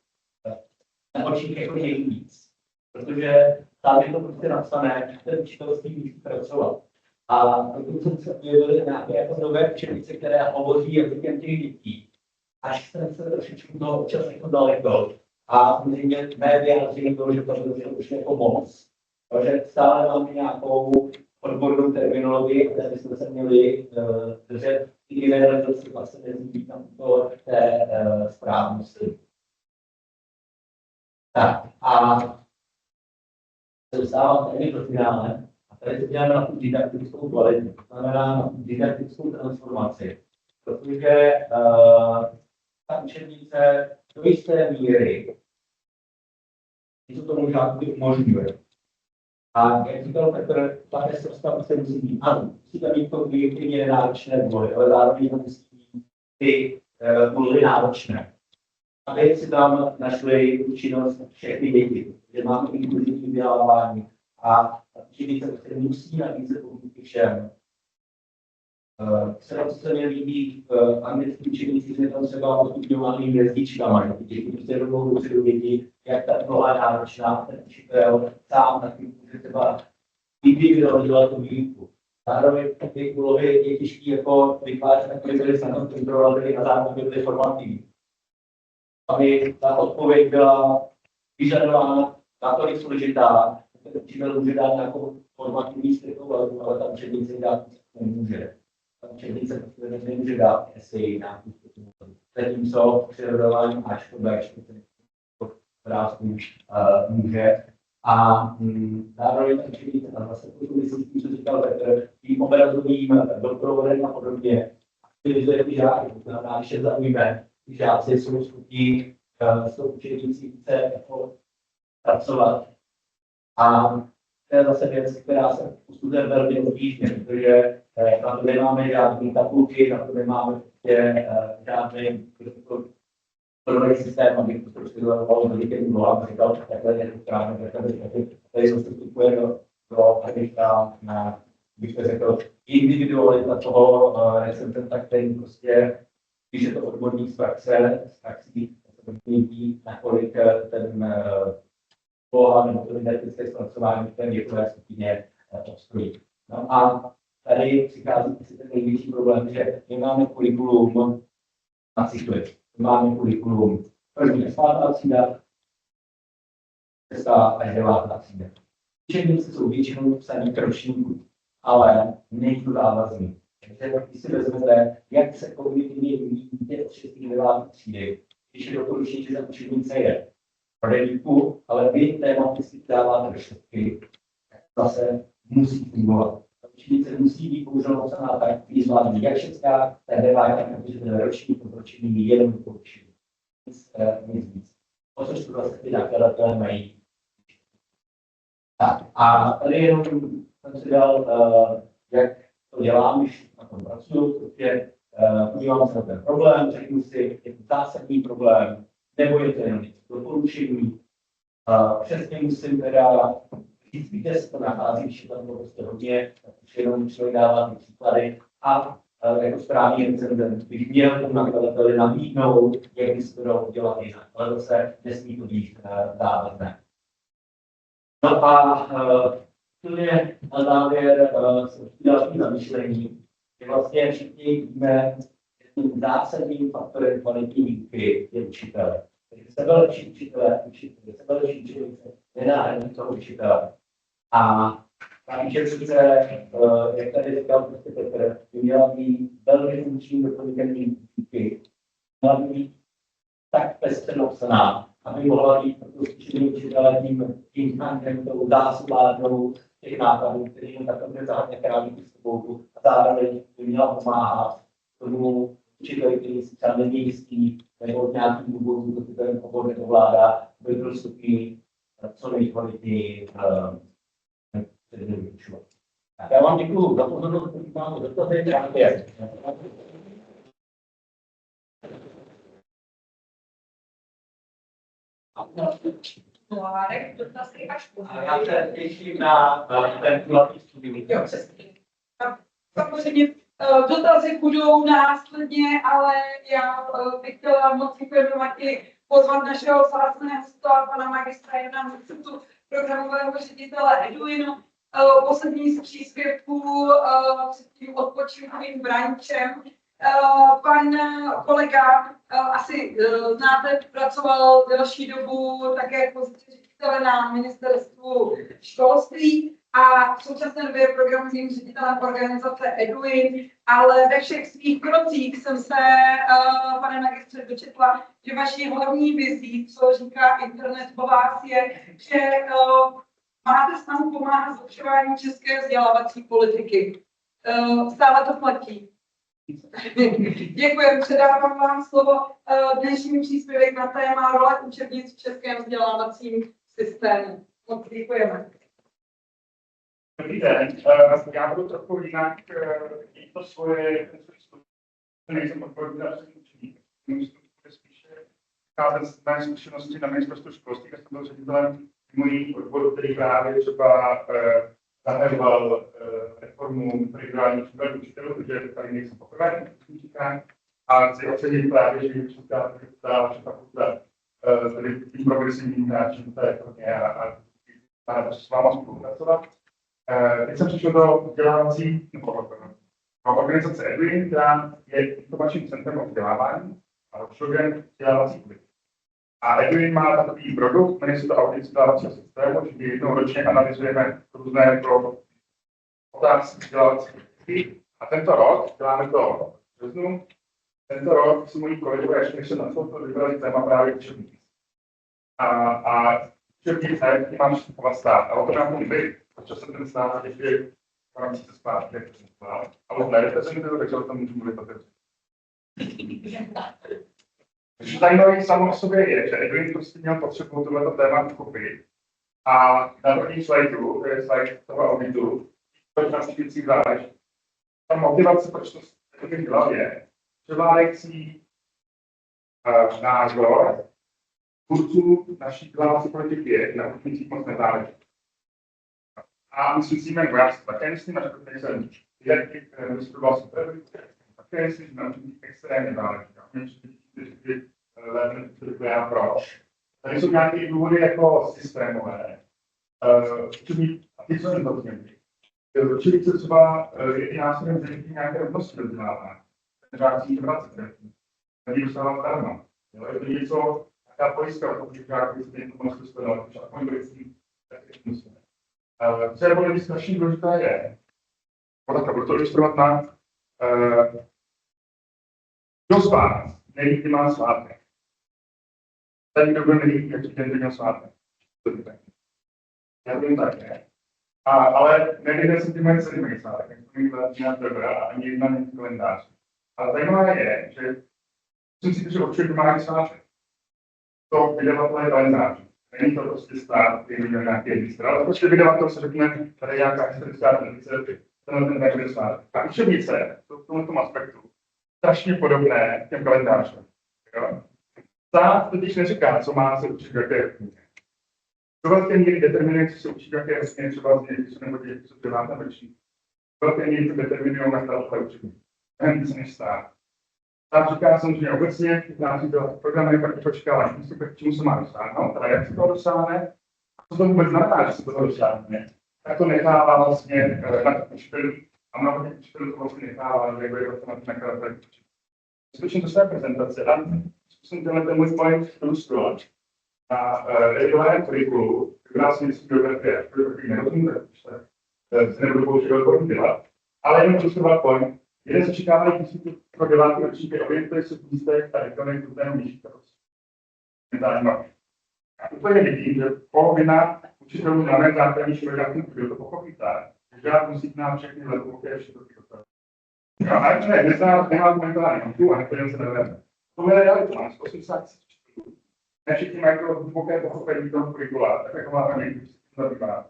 na očích jako nejvíc, protože tam je to prostě napsané, ten učitel s tím musí pracovat. A pokud se objevily nějaké jako nové učebnice, které hovoří jazykem těch dětí, až jsem se trošičku toho občas jako daleko. A samozřejmě mé vyjádření bylo, že to je už jako moc. Takže stále máme nějakou odbornou terminologii, které bychom se měli držet. Ty generalizace vlastně nezmíní tam to té správnosti. Tak a se dostávám tady do finále. A tady se děláme na tu didaktickou kvalitu. To znamená na tu didaktickou transformaci. Protože ta učebnice do jisté míry něco tomu žákovi umožňuje. A jak říkal Petr, ta mistrovská se musí být, ano, musíte mít to objektivně náročné úlohy, ale zároveň to musí být ty úlohy náročné. Aby si tam našli účinnost všechny děti, že máme inkluzivní vzdělávání a učebnice se musí nabízet pomůcky všem. Co se mi líbí v anglických učebnicích, je tam třeba odstupňovaný hvězdičkama, že ty děti prostě rovnou dopředu vědí, jak ta úloha je náročná, ten učitel sám taky může třeba individualizovat tu výuku. Zároveň ty úlohy je těžké jako vytvářet, takové byly se tam kontrolovali a zároveň byly formativní. Aby ta odpověď byla vyžadována natolik složitá, že ten učitel může dát nějakou formativní styku, ale ta učebnice dát nemůže. Učebnice prostě nemůže dát esej nějakou způsobu. Zatímco přirodování Ačko, Bčko, vrázku může. A zároveň ta učebnice, a zase myslím s tím, co říkal Petr, tím obrazovým doprovodem a podobně, aktivizuje ty žáky, to znamená, když je zaujme, ty žáci jsou schopni s tou učebnicí více jako pracovat. A to je zase věc, která se posuzuje velmi obtížně, protože na to nemáme žádné tabulky, na to nemáme žádný podporný systém, aby to prostě zavolalo do díky úlohám a říkal, takhle je to správně, tady se vstupuje do hlediska na, bych to řekl, individualita toho recepta, který prostě, když je to odborník z praxe, z praxí, ví, nakolik ten poloha nebo to didaktické zpracování v té věkové skupině obstojí. No a tady přichází si ten největší problém, že my máme kurikulum na cykly. My máme kurikulum první a pátá třída, 6. až 9. třída. Učebnice jsou většinou psaný k ročníku, ale nejsou závazný. Takže když si vezmete, jak se kognitivně vyvíjí dítě od 6. do 9. třídy, když je doporučení, že ta učebnice je pro devíku, ale vy tematicky dáváte do šestky, tak zase musí fungovat. Ta učebnice musí být bohužel napsaná tak, že zvládne jak 6. tak 9. protože ten ročník doporučení je jenom doporučení. Nic víc. O což to vlastně ty nakladatelé mají. Tak, a tady jenom jsem si dal, jak to dělám, když na tom pracuju, protože podívám se na ten problém, řeknu si, je to zásadní problém, nebo je to jenom doporučení. Přesně musím teda říct, kde se to nachází, když je tam prostě hodně, tak už jenom člověk dává ty příklady a jako správný recenzent bych měl tomu nakladateli nabídnout, jak by se to dalo udělat jinak, ale zase nesmí to být závazné. No a úplně na závěr jsem chtěl zamýšlení, že vlastně všichni víme, že tím zásadním faktorem kvalitní výuky je učitel. Takže sebelepší učitelé, sebelepší učitelé nenáhradí toho učitele. A ta učitelce, jak tady říkal prostě Petr, by měla být velmi funkční doplňkem výuky. Měla být tak pestře napsaná, aby mohla být prostě učitelé tím tankem, tou zásobárnou těch nákladů, který jim takhle záhodně kráví s sebou a zároveň by měla pomáhat tomu učiteli, který si třeba není jistý, nebo od nějakých důvodů to ten obor neovládá, aby byl schopný co nejkvalitněji vyučovat. Tak já vám děkuju za pozornost, pokud mám dotazy, nějaké. Mládek, dotazy až A já se těším na ten kulatý studium. Jo, přesně. Samozřejmě dotazy budou následně, ale já bych chtěla moc děkujeme i pozvat našeho vzácného hosta, pana magistra Jana Mrcutu, programového ředitele Eduinu. Poslední z příspěvků před tím odpočinkovým brančem. Pan kolega asi znáte, pracoval delší dobu také v pozici ředitele na ministerstvu školství a v současné době je programovým ředitelem organizace Eduin, ale ve všech svých krocích jsem se, pane magistře, dočetla, že vaší hlavní vizí, co říká internet o vás, je, že máte snahu pomáhat zlepšování české vzdělávací politiky. Stále to platí. Děkuji, předávám vám slovo. Dnešní příspěvek na téma role učebnic v českém vzdělávacím systému. Moc děkujeme. Dobrý den, já budu trochu jinak jít to svoje, nejsem odborník, učeník. Spíše vycházet z mé zkušenosti na ministerstvu školství, kde jsem byl ředitelem mojí odboru, který právě třeba zahajoval reformu regionálních příkladů učitelů, protože tady nejsem poprvé, a chci ocenit právě, že učitá fakulta tady tím progresivním hráčem té reformě a s váma spolupracovat. Teď jsem přišel do vzdělávací organizace Eduin, která je informačním centrem o vzdělávání a obsluhem vzdělávací politiky. A Eduin má takový produkt, jmenuje se to audit vzdělávacího systému, že jednou ročně analyzujeme různé otázky vzdělávací politiky. A tento rok, děláme to v březnu, tento rok si moji kolegové, ještě než se na to vybrali téma právě učebnic. A učebnice, tím mám vstupovat stát. A o to nám může být, protože jsem ten stát ještě v rámci zpátky neprezentoval. Ale nereprezentuju, takže o tom můžu mluvit otevřeně. Zajímavé samo o sobě je, že Eduin prostě měl potřebu tohleto téma uchopit. A na prvním slajdu, to je slide toho auditu, proč na věcí záleží. Ta motivace, proč to Eduin dělal, je, že má lekcí názor tvůrců naší vzdělávací politiky je, na učenicích moc nezáleží. A myslím si, že já si také myslím, že to jsem vystudoval super, také myslím, že na učenicích extrémně záleží. lépe vysvětluje já proč. Tady jsou nějaké důvody jako systémové. A ty, co jsem to změnili. Čili se třeba je následem zažití nějaké rovnosti do vzdělávání. Žáci 20 letů. Není dostávám zdarma. Je to něco, jaká pojistka, pokud žáci se něco moc dostává, když aspoň věcí, tak je musíme. Co je velmi strašně důležité je, budu to ilustrovat na kdo z vás neví, kdy má svátek. Tady kdo neví, jaký den by měl svátek. Já vím také. Ale nevím, jestli ty mají celý mají svátek, jak to mít nějak dobrá a ani jedna není kalendář. Ale zajímavé je, že jsem si že určitě má svátek. To vydavatelé kalendář. Není to prostě stát, který měl nějaký registr, ale prostě vydavatel se řekne, tady je nějaká historická tradice, ten bude svátek. A učebnice, v tomto aspektu, strašně podobné těm kalendářům. Stát totiž neříká, co má se učit, jaké knihy. To velké míry determinuje, co se učí, jaké vlastně třeba z něj, nebo děti, co dělá na večí. Velké míry to determinují na stále učení. Jen víc než stát. Stát říká samozřejmě obecně, vytváří to programy, pak očekávání, k čemu se má dosáhnout, ale jak se to dosáhne, co to vůbec znamená, že se to dosáhne, tak to nechává vlastně na učitelů a mnoho těch učitelů to vlastně nechává, že bude to na nakladatelů. Skutečně to své prezentace a zkusím tenhle můj point ilustrovat na regionálním kurikulu, která si myslím geografie, protože nerozumím, se nebudu používat odborný dělat, ale jenom ilustrovat point. Jeden z očekávaných tisíců pro 9. ročníky orientuje se v místech a regionech různého nížka. Já úplně vidím, že polovina učitelů na mé základní škole žáků to pochopí tak, že žák musí znát všechny hluboké všechny dotazy. A jak ne, nemá komentární hodku a nepůjdeme se nevědět. To je realita, máme 80 000 učitelů. Ne všichni mají to hluboké pochopení toho kurikula, tak jako má tady zabývá.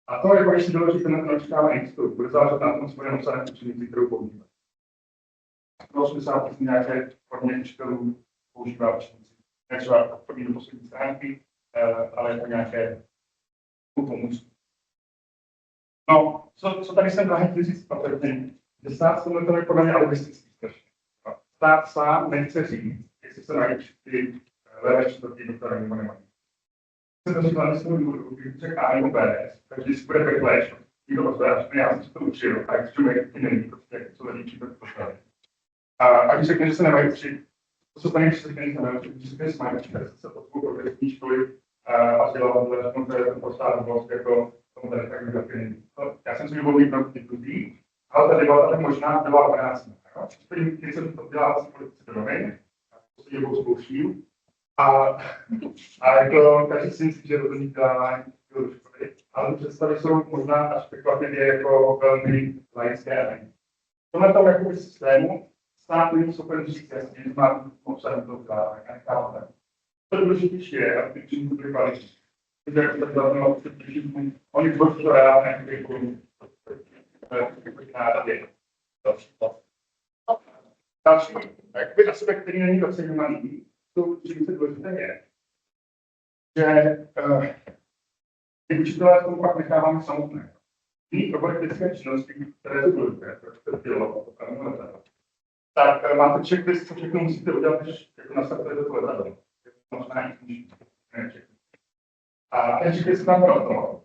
A to, jako když si doložíte na očekávaný vstup, bude záležet na tom svém obsahem učeníci, kterou používat. 80 000 nějaké formě učitelů používá učeníci. Ne třeba první do poslední stránky, ale jako nějaké pomůžky. No, co tady jsem chtěl říct patrně, že stát se to je podle mě alibistický strašně. Stát sám nechce říct, jestli se mají ty levé čtvrtý doktora nebo nemají. Se to říkala, že jsem důvodu, když řekl A nebo B, takže když bude pekleš, někdo hospodářství, já jsem se to učil, a jak člověk ty není, prostě co lidí čítat postavit. A když řekne, že se nemají učit, to jsou tady všechny, že se nemají učit, když řekne, že se mají učit, tak se podpůl progresní školy a vzdělávat, že to postavit jako tomu tady tak nezakrývá. Já jsem si vyvolil pro ty druhý, ale ta debata možná byla obrácená. Když jsem to dělal asi politice do novin, to se dělou zkouším, a jako každý si myslí, že rozhodně vzdělávání do školy, ale představy jsou možná až překvapivě jako velmi laické. Tohle tam jakoby systému stát není schopen říct jasně, že má obsahem toho vzdělávání a nechávat tak. To důležitější je, aby ty příjmy byly kvalitní. Takže jak to znamená, oni tvoří to reálné kurikulum. Další aspekt, který není doceňovaný, čím se důležité je, že ty učitelé v tom pak necháváme samotné. Jiný obory lidské činnosti, které jsou důležité, protože to bylo, tak máte checklist, co všechno musíte udělat, když jako nastartujete to letadlo. Možná i kniží. A ten checklist tam proto,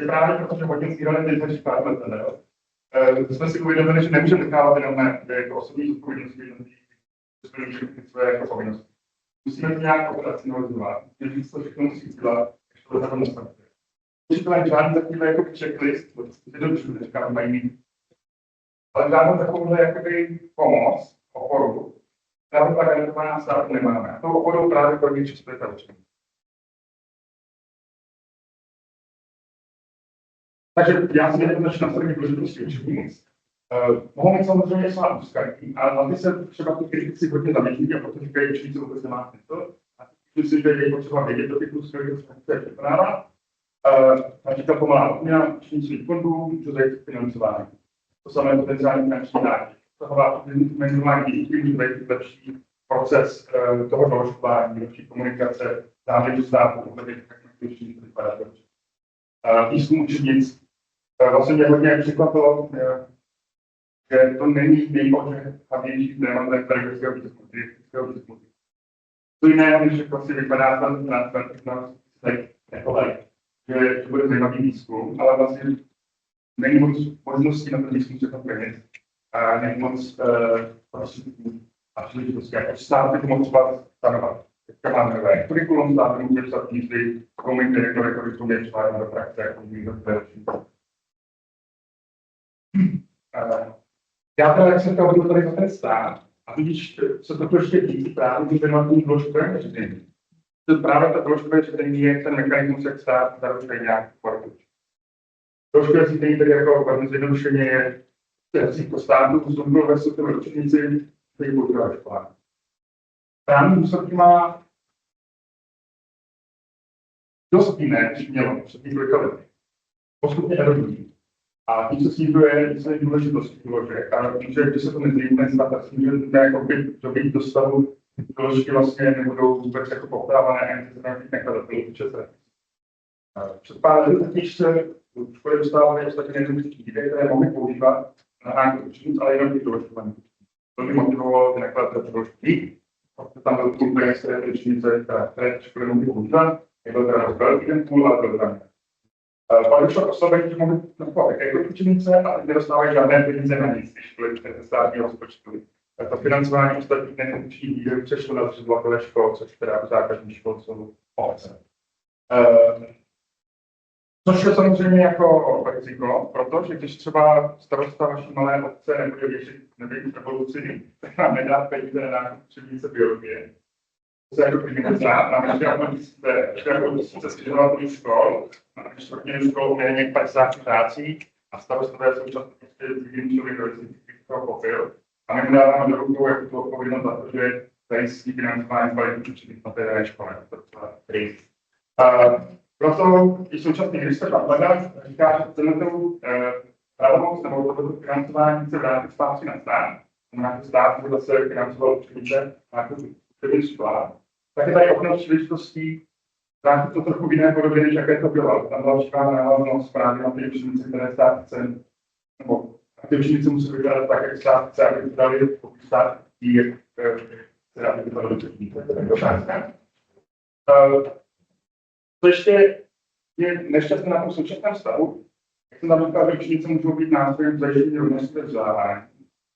že právě protože hodně sdílené teď řeší pár letadel, jsme si uvědomili, že nemůžeme nechávat jenom jako osobní zodpovědnosti jednotlivých, že jsme všechny své jako povinnosti. Musíme to nějak operacionalizovat, že to všechno musí dělat, když to letadlo nastartuje. Učitelé žádný takový jako checklist, protože to už říkám, mají mít. Ale žádnou takovouhle jakoby pomoc, oporu, která by tak garantovaná státu nemáme. A tou oporou právě pro mě čistujete učení. Takže já si teď začnu nastavit důležitosti učení. Mohou mít samozřejmě svá úzkání, ale na ty se třeba ty kritici hodně zaměří a proto říkají, že učení vůbec nemá smysl. A myslím si, že je potřeba vědět do těch úzkých, co je překonávat. Například pomalá odměna učenických fondů, může zajít financování. To samé potenciální finanční náklady. Taková minimální díky může být lepší proces toho doložkování, lepší komunikace, záměru státu, ohledně technických vypadá. Výzkum učebnic. Vlastně mě hodně překvapilo, že to není nejhorší hlavnější téma pedagogického výzkumu. To jiného, než jako si vypadá ten transfer, jako že bude zajímavý výzkum, ale vlastně není moc možností na ten výzkum se tam peněz a není moc prostředků a příležitostí, jako státy to moc stanovat. Teďka máme nové kurikulum, státy může psat knížky, komunity, jako to je článek do praxe, jako někdo další. Já teda se to budu tady za ten stát, a tudíž se to ještě díky právě vyvinutým doložkové řízení. Právě ta doložkové řízení je ten mechanismus, jak stát zaručuje nějaký formu. Doložkové řízení tedy jako velmi zjednodušeně je to státu, znovu ve světové ročníci, který používá ve školách. Právní důsledky má dost jiné, než mělo před několika lety. Postupně erodují. A tím se snižuje více důležitosti doložek. A tím, že když se to nezmění, tak snižuje jako dobít do stavu, doložky vlastně nebudou vůbec jako poptávané ani ze strany nakladatelů ČSR. Před pár let totiž se v škole dostávaly ostatně nejrůznější díly, které mohly používat na nějakou učení, ale jenom těch doložkovaných. To by motivovalo ty nakladatele doložky. Tam byl komplex té učenice, které školy mohly používat. Nebyl teda velký ten půl, ale byl tam. Pak došlo k oslabení, že mohli nakupovat jako učenice a nedostávají žádné peníze na nic, když školy státního rozpočtu. To financování ostatních nefunkčních výdajů přešlo na zřizovatelé škol, což teda u základních škol jsou obce. Což je samozřejmě jako riziko, protože když třeba starosta vaší malé obce nebude věřit revoluci, tak nám nedá peníze na nákup učebnice biologie. To je jako kriminální. Máme jako tisíce stěžovatelů škol, máme čtvrtinu škol méně 50 prácí a starostové jsou často prostě lidí člověk do toho popil. A my mu dáváme do rukou jako tu odpovědnost za to, že zajistí financování kvalitních učebnic na té škole. To je proto i současný ministr pan Plaga říká, že chceme tu pravomoc nebo toto financování se vrátit zpátky na stát. Znamená, že stát bude zase financoval učebnice nějakou učebnic škola. Tak je tady okno příležitostí vrátit to trochu v jiné podobě, než jaké to bylo. Tam byla říkána návaznost právě na ty učebnice, které stát chce, nebo ty učebnice musí vypadat tak, jak stát chce, aby to dali, pokud stát chtí, jak se dá vypadat do učebnice. To ještě je nešťastné na tom současném stavu, jak jsem tam říkal, že učenice můžou být nástrojem zajištění rovnosti ve vzdělávání.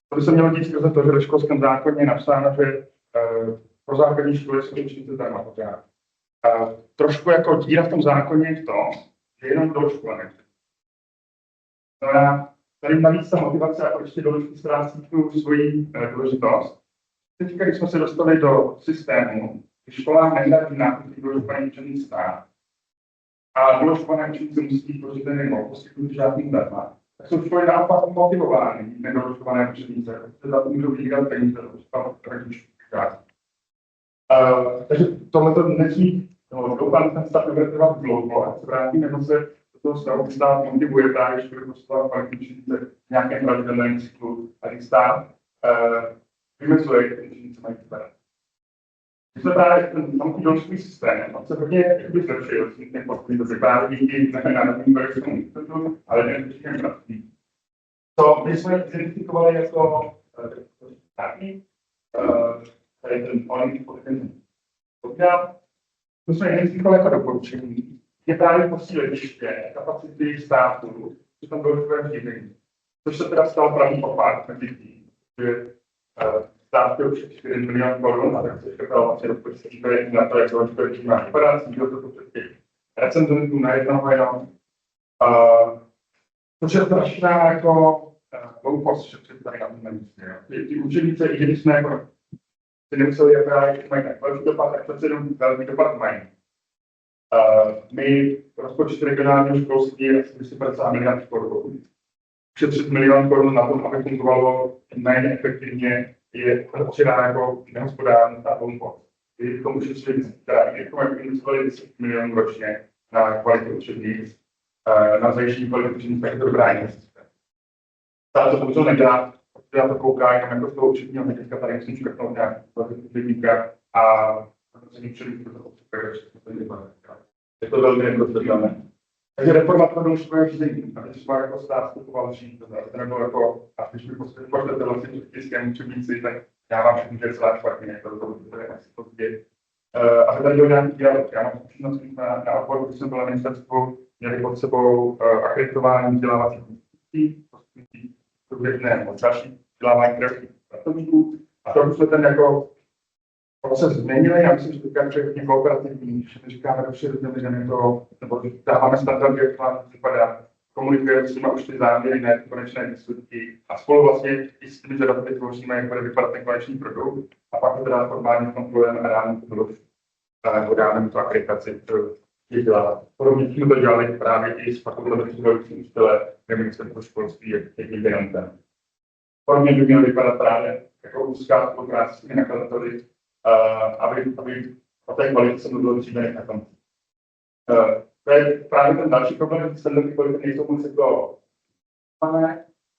To by se mělo dít skrze to, že ve školském zákoně je napsáno, že pro základní školy jsou učenice zdarma pořád. Trošku jako díra v tom zákoně je v tom, že jenom do školy nechce. Znamená, tady navíc ta motivace a ještě doložky ztrácí tu svoji důležitost. Teďka, když jsme se dostali do systému, kdy školám nedaří nákupy doložkovaný učený stát, a doložkované učenice musí být pořízeny nebo poskytnuty žádným zdarma, tak jsou školy naopak motivovány nedoložkované učenice, protože za to můžou vydělat peníze do rodičů. Takže tohle to nesmí, doufám, ten stav nebude trvat dlouho, ať se vrátíme, nebo se do toho stavu, kdy stát motivuje právě školy postupovat kvalitní učenice v nějakém pravidelném cyklu, a když stát vymezuje, jak učenice mají vypadat. My jsme právě ten samotný doložkový systém, on se hodně zlepšil, ten podpůj, to se právě díky Národnímu projektovému institutu, ale neurčitě prací. To my jsme identifikovali jako státní, tady ten onen podíl, to jsme identifikovali jako doporučení, je právě posílit ještě kapacity státu, že tam doložkové řízení. Což se teda stal pravý opak mezi tím, že stát chtěl už 4 miliony korun a tak se škrtal vlastně rozpočet na to, jak doložkové řízení má vypadat, snížil to počet těch recenzentů na jednoho jenom. Což je strašná jako hloupost, že představí na tom nemyslí. Ty učenice, i když jsme jako si nemuseli, jak mají tak velký dopad, tak přece jenom velký dopad mají. My rozpočet regionálního školství je asi 250 miliard korun. Šetřit milion korun na tom, aby fungovalo méně efektivně, je určitá jako nehospodárná pomoc. Kdybychom ušetřili, kdybychom investovali 10 milionů ročně na kvalitu učebnic, na zajištění kvality učebnic, tak je to dobrá investice. Stát to bohužel nedá, protože já to koukám jako z toho učebního hlediska, tady musím škrtnout nějaký učebníka a se ním všem to potřebuje, je to velmi neprostředitelné. Takže reforma toho doložkového řízení, a když jsme jako stát skupoval žít, to nebylo jako, a když mi pošlete vlastně v tiském učebnici, tak já vám všechny, že je celá špatně, to je asi pozdě. A tady byl nějaký dialog. Já mám zkušenost na odboru, když jsem byl na ministerstvu, měli pod sebou akreditování vzdělávacích institucí, průběžné nebo další vzdělávání pedagogických pracovníků. A to už jsme ten jako proces změnili. Já myslím, že teďka je hodně kooperativní, že říkáme do všech lidem, to, nebo dáváme standardy, jak to nám připadá, komunikujeme s nimi už ty záměry, ne ty konečné výsledky a spolu vlastně i s těmi žadateli tvoříme, jak bude vypadat ten konečný produkt a pak to teda formálně kontrolujeme a dáme to do nebo dáme mu tu akreditaci, kterou je dělat. Podobně jsme to dělali právě i s fakultou psychologických učitele nebo ministerstvo školství, jak někde jenom ten. Podobně by mělo vypadat právě jako úzká spolupráce s těmi nakladateli, aby o té kvalitě se mluvilo dříve na konci. To je právě ten další problém, že standardy kvality nejsou moc jako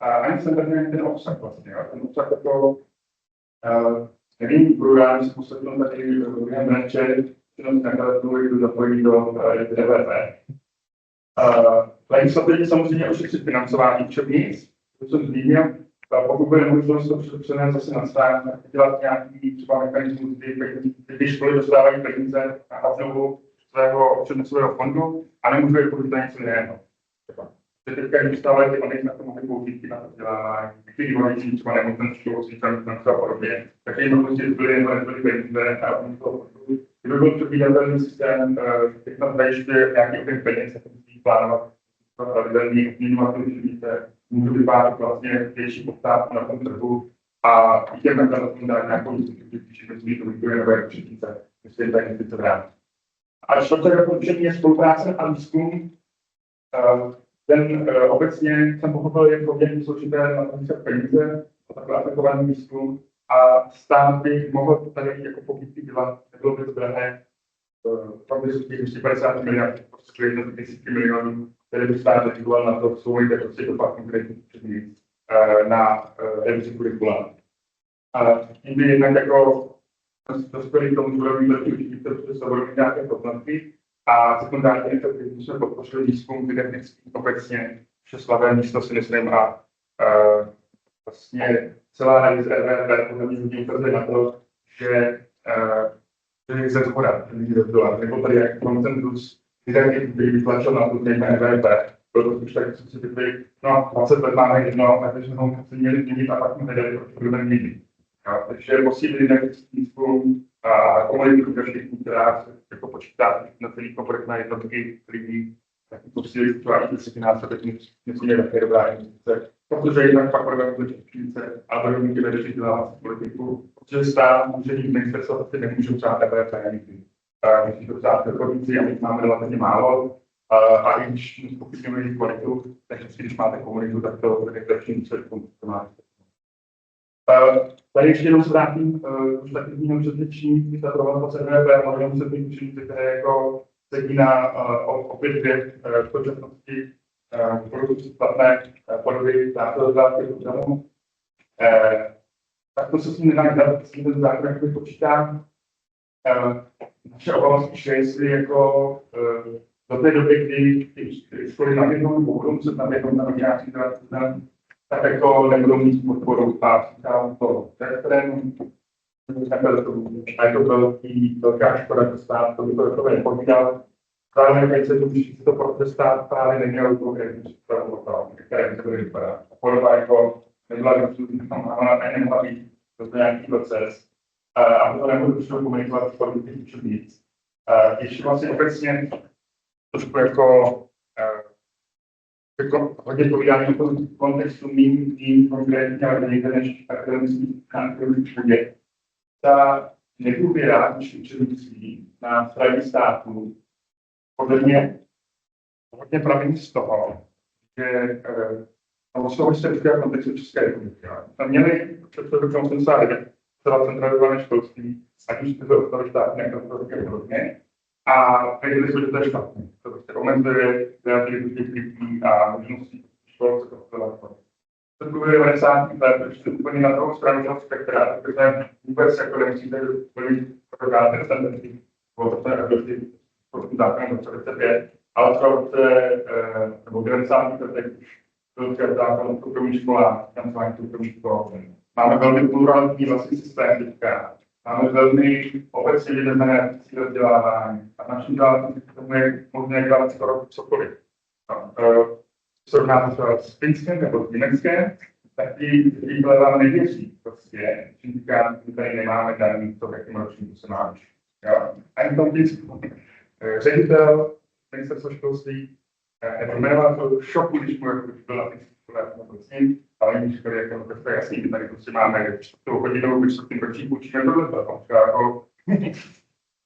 ani standardně ten obsah vlastně. Ten obsah jako nevím, budu rád, že se poslechnu tady během branče, činnost nakladatelů, kdo zapojí do DVP. Legislativně samozřejmě ošetřit financování učebnic, to jsem zmínil, pokud bude možnost to přenést zase na stát, dělat nějaký třeba mechanismus, kdy školy dostávají peníze na obnovu svého učebnicového fondu a nemůžu je použít na něco jiného. Teďka, když dostávají ty fondy, na to mohli použít na to vzdělávání, někteří volající třeba nebo ten školství, tam a podobně, tak jim prostě zbyly nebo nebyly peníze a oni toho fondu. Kdyby byl předvídatelný systém, teď tam zajišťuje nějaký objem peněz, jak musí plánovat pravidelný obměňovat učebnice, můžu vytvářet vlastně větší poptávku na tom trhu a těm nakladatelům dát nějakou jistotu, když to vybuduje nové učebnice, myslím, tak investice v rámci. A čtvrté doporučení je spolupráce a výzkum. Ten obecně jsem pochopil, je poměrně složité na to peníze, takhle aplikovaný výzkum a stát by mohl tady jako pobídky dělat, nebylo by to drahé, pak by se těch 250 miliard, prostě jedno desítky milionů, které by stát dedikoval na to, jsou jde prostě to pak konkrétní učebnic na revizi kurikula. A tím by jednak jako dospěli k tomu, že budou mít lepší učitele, protože se budou mít nějaké poznatky a sekundárně efektivně jsme podpořili výzkum didaktický obecně, vše slavé místo si myslím a vlastně celá revize RVP podle mě hodně ukazuje na to, že je se shoda, nebo tady jak koncentrus didaktiky, který vytlačil na tu téma RVP, bylo to už tak, co si řekli, no 20 let máme jedno, a takže jsme se měli změnit a pak jsme hledali, proč budeme měnit. Takže posílit didaktický výzkum a komunitu každý, která se jako počítá na celý komponent na jednotky lidí, tak posílit třeba i disciplináce, tak něco je také dobrá investice. Protože jinak pak budeme mít učitele, ale budeme mít vedoucí vzdělávací politiku, protože stát může mít ministerstvo, protože nemůžou přát RVP nikdy. Musí to přát odborníci a my máme relativně málo. A i když zpochybňujeme jejich kvalitu, tak vždycky, když máte komunitu, tak to vede k lepším výsledkům. Tady ještě jenom se vrátím, už taky zmínil předřečník, když ta problematika RVP, ale jenom se mít učení, které jako sedí na opět dvě současnosti budou platné podoby základu programu. Tak to se s tím nedá dělat, s tím ten zákon jakoby počítá. Naše obava spíše, jestli jako do té doby, kdy ty školy naběhnou, budou muset naběhnout na nějaký zákon, tak jako nebudou mít podporu a říkám to testrem, a je to velká škoda, že stát to by to jako nepovídal. Zároveň, když se to může to protestát, právě neměl konkrétní přípravu o tom, které to vypadá. Podoba jako nebyla vypsutá, ona nemohla být, to je nějaký proces. A to nebudu už komunikovat s politiky učebnic. Ještě vlastně obecně trošku jako hodně povídání o tom kontextu mým konkrétně, ale někde než akademický půdě. Ta nedůvěra učebnictví na straně státu podle mě hodně pramení z toho, že z toho historického kontextu České republiky. Tam měli před rokem 89 celá centralizované školství, ať už to ostalo státní, jak to podobně. A věděli jsme, že to je špatné. To prostě omezuje kreativitu těch lidí a možnosti škol se to ostalo. To bude 90. let, ještě úplně na druhou stranu toho spektra, protože vůbec jako nemusíte plnit orgány standardní, protože zákonem 1945, ale třeba v nebo 90. letech byl přijat zákon o soukromých školách, financování soukromých škol. Máme velmi pluralitní vlastně systém teďka. Máme velmi obecně vymezené cíle vzdělávání a naším vzděláváním k tomu je možné dělat skoro cokoliv. Srovnáme to s Finskem nebo s Německem, tak ti vám nevěří prostě, že říká, že tady nemáme daný to, jakým ročníku se má učit. Ani v tom Finsku. Ředitel ministerstva školství nebo jmenoval to šoku, když mu byl na Finsku škole, ale oni říkali, jako to je jasný, tady prostě máme 4 hodinou, když se tím ročníku učíme tohle, jako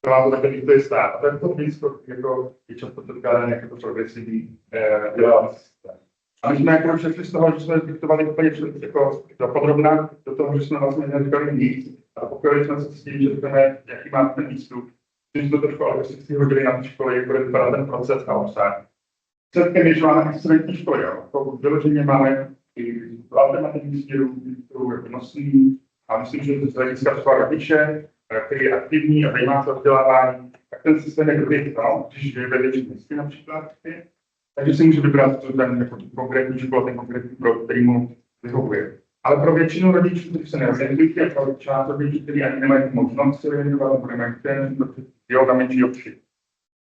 to vám to takhle to je stát. A tak to Finsko jako je často předkládané jako to progresivní dělávací systém. A my jsme jako šli z toho, že jsme diktovali úplně jako dopodrobna do toho, že jsme vlastně neříkali nic a pokojili jsme se s tím, že řekneme, jaký máme ten výstup. Když jsme to trošku algoritmicky hodili na ty školy, jak bude vypadat ten proces a obsah. Výsledkem je, že máme excelentní školy, jako vyloženě máme i alternativní směru, kterou je nosný a myslím, že to z hlediska třeba rodiče, který je aktivní a zajímá se o vzdělávání, tak ten systém je dobrý, když je vedlejší městě například. Takže si může vybrat ten jako konkrétní školu, ten konkrétní produkt, který mu vyhovuje. Ale pro většinu rodičů, kteří se neorientují, a pro část rodičů, kteří ani nemají možnost se orientovat, nebo nemají ten, na menší obci,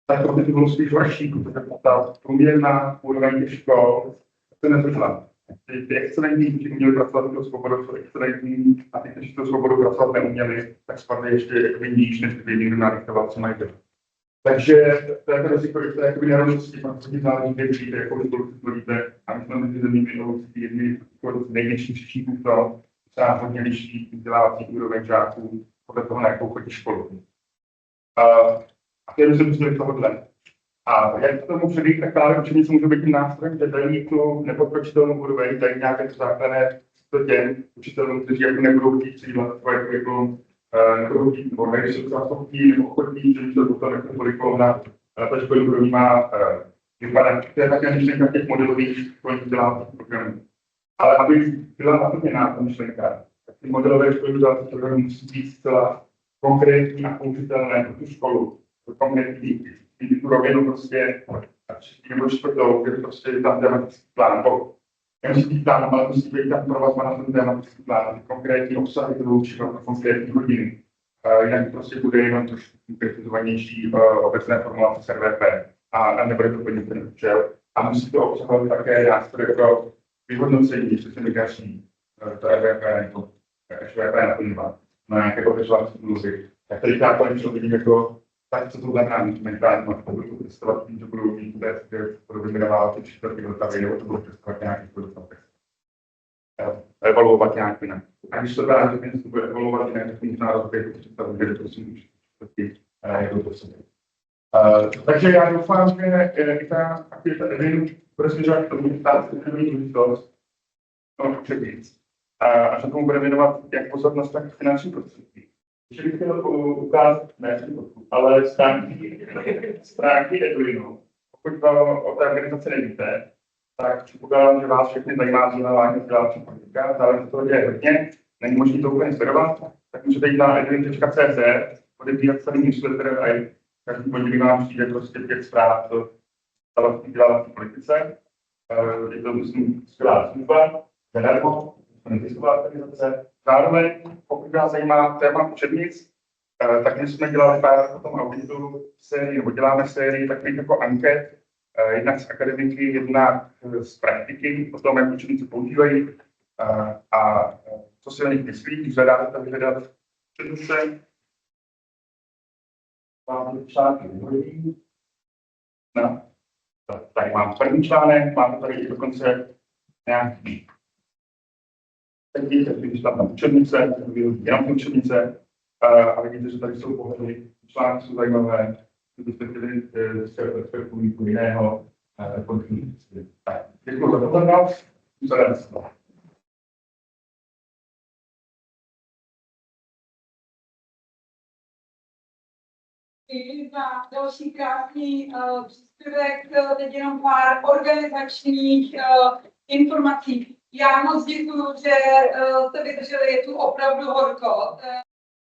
tak pro ty to bylo spíš horší, protože ta průměrná úroveň těch škol se nezvyšla. Ty excelentní, kteří uměli pracovat tu svobodu, jsou excelentní, a ty, kteří tu svobodu pracovat neuměli, tak spadly ještě jakoby níž, než ty regionální co mají dělat. Takže to je to riziko, že to je jakoby nerovnosti, protože záleží, kde přijde, jakou školu volíte, a my jsme mezi zeměmi jedni z největších řečníků v tom, že se nám hodně liší vzdělávací úroveň žáků podle toho, na jakou chodí školu. A to je myslím, tohohle. A jak k tomu předejít, tak právě učenice může být tím nástrojem, že dají tu nepodkročitelnou úroveň, dají nějaké základné těm učitelům, kteří jako nebudou chtít přijímat svoje jako nebudou chtít, nebo nejsou třeba schopní, nebo ochotní, že to potom jako toliko na ta školy úrovní má vypadat. To je také myšlenka těch modelových školních vzdělávacích programů. Ale aby byla naplněná ta myšlenka, tak ty modelové školní vzdělávací programy musí být zcela konkrétní a použitelné pro tu školu, pro konkrétní tu rovinu prostě nebo čtvrtou, kde prostě je tam tematický plán. Nemusí být plán, ale musí být tam provazba na ten tematický plán, ty konkrétní obsahy, které učí pro konkrétní hodiny. Jinak prostě bude jenom trošku konkretizovanější obecné formulace z RVP a nebude to plnit ten účel. A musí to obsahovat také nástroje pro vyhodnocení, přesně migrační, to RVP nebo HVP naplňovat na nějaké pověřovací mluvy. Tak tady základně vidím jako tak co to znamená mentální maturitu, testovat tím, že budou mít test, kde budou vyjmenovávat ty čtvrtý vrtavy, nebo to budou testovat nějaký produkt. Evaluovat nějak jinak. A když to dá, že ten bude evaluovat jinak, tak možná rozběhu představu, že prosím už čtvrtý jedou do sebe. Takže já doufám, že i ta aktivita Evin bude směřovat k tomu, stát se nebude důležitost, určitě víc. A že tomu bude věnovat jak pozornost, tak finanční prostředky. Ještě bych chtěl ukázat, ne, ale stránky Edwinu. Pokud o té organizaci nevíte, tak předpokládám, že vás všechny zajímá vzdělávání vzdělávací politika, zároveň to děje hodně, není možné to úplně sledovat, tak můžete jít na edwin.cz, odebírat celý newsletter a každý pondělí vám přijde prostě 5 zpráv o vzdělávací politice. Je to, myslím, skvělá služba, zadarmo, nezisková organizace. Zároveň, pokud vás zajímá téma učebnic, tak my jsme dělali pár po tom auditu sérii, nebo děláme sérii takových jako anket, jednak z akademiky, jednak z praktiky, o tom, jak učebnice používají a co si o nich myslí, když hledáte tam vyhledat učebnice. Mám články vyhodí. No, tady mám první článek, mám tady i dokonce nějaký. Tak vidíte, když tam učebnice, jenom učebnice, a vidíte, že tady jsou pohledy, články jsou zajímavé, kdybyste chtěli z někoho jiného kontinuity. Tak, děkuji za pozornost, za další krásný příspěvek, teď jenom pár organizačních informací. Já moc děkuji, že jste vydrželi, je tu opravdu horko.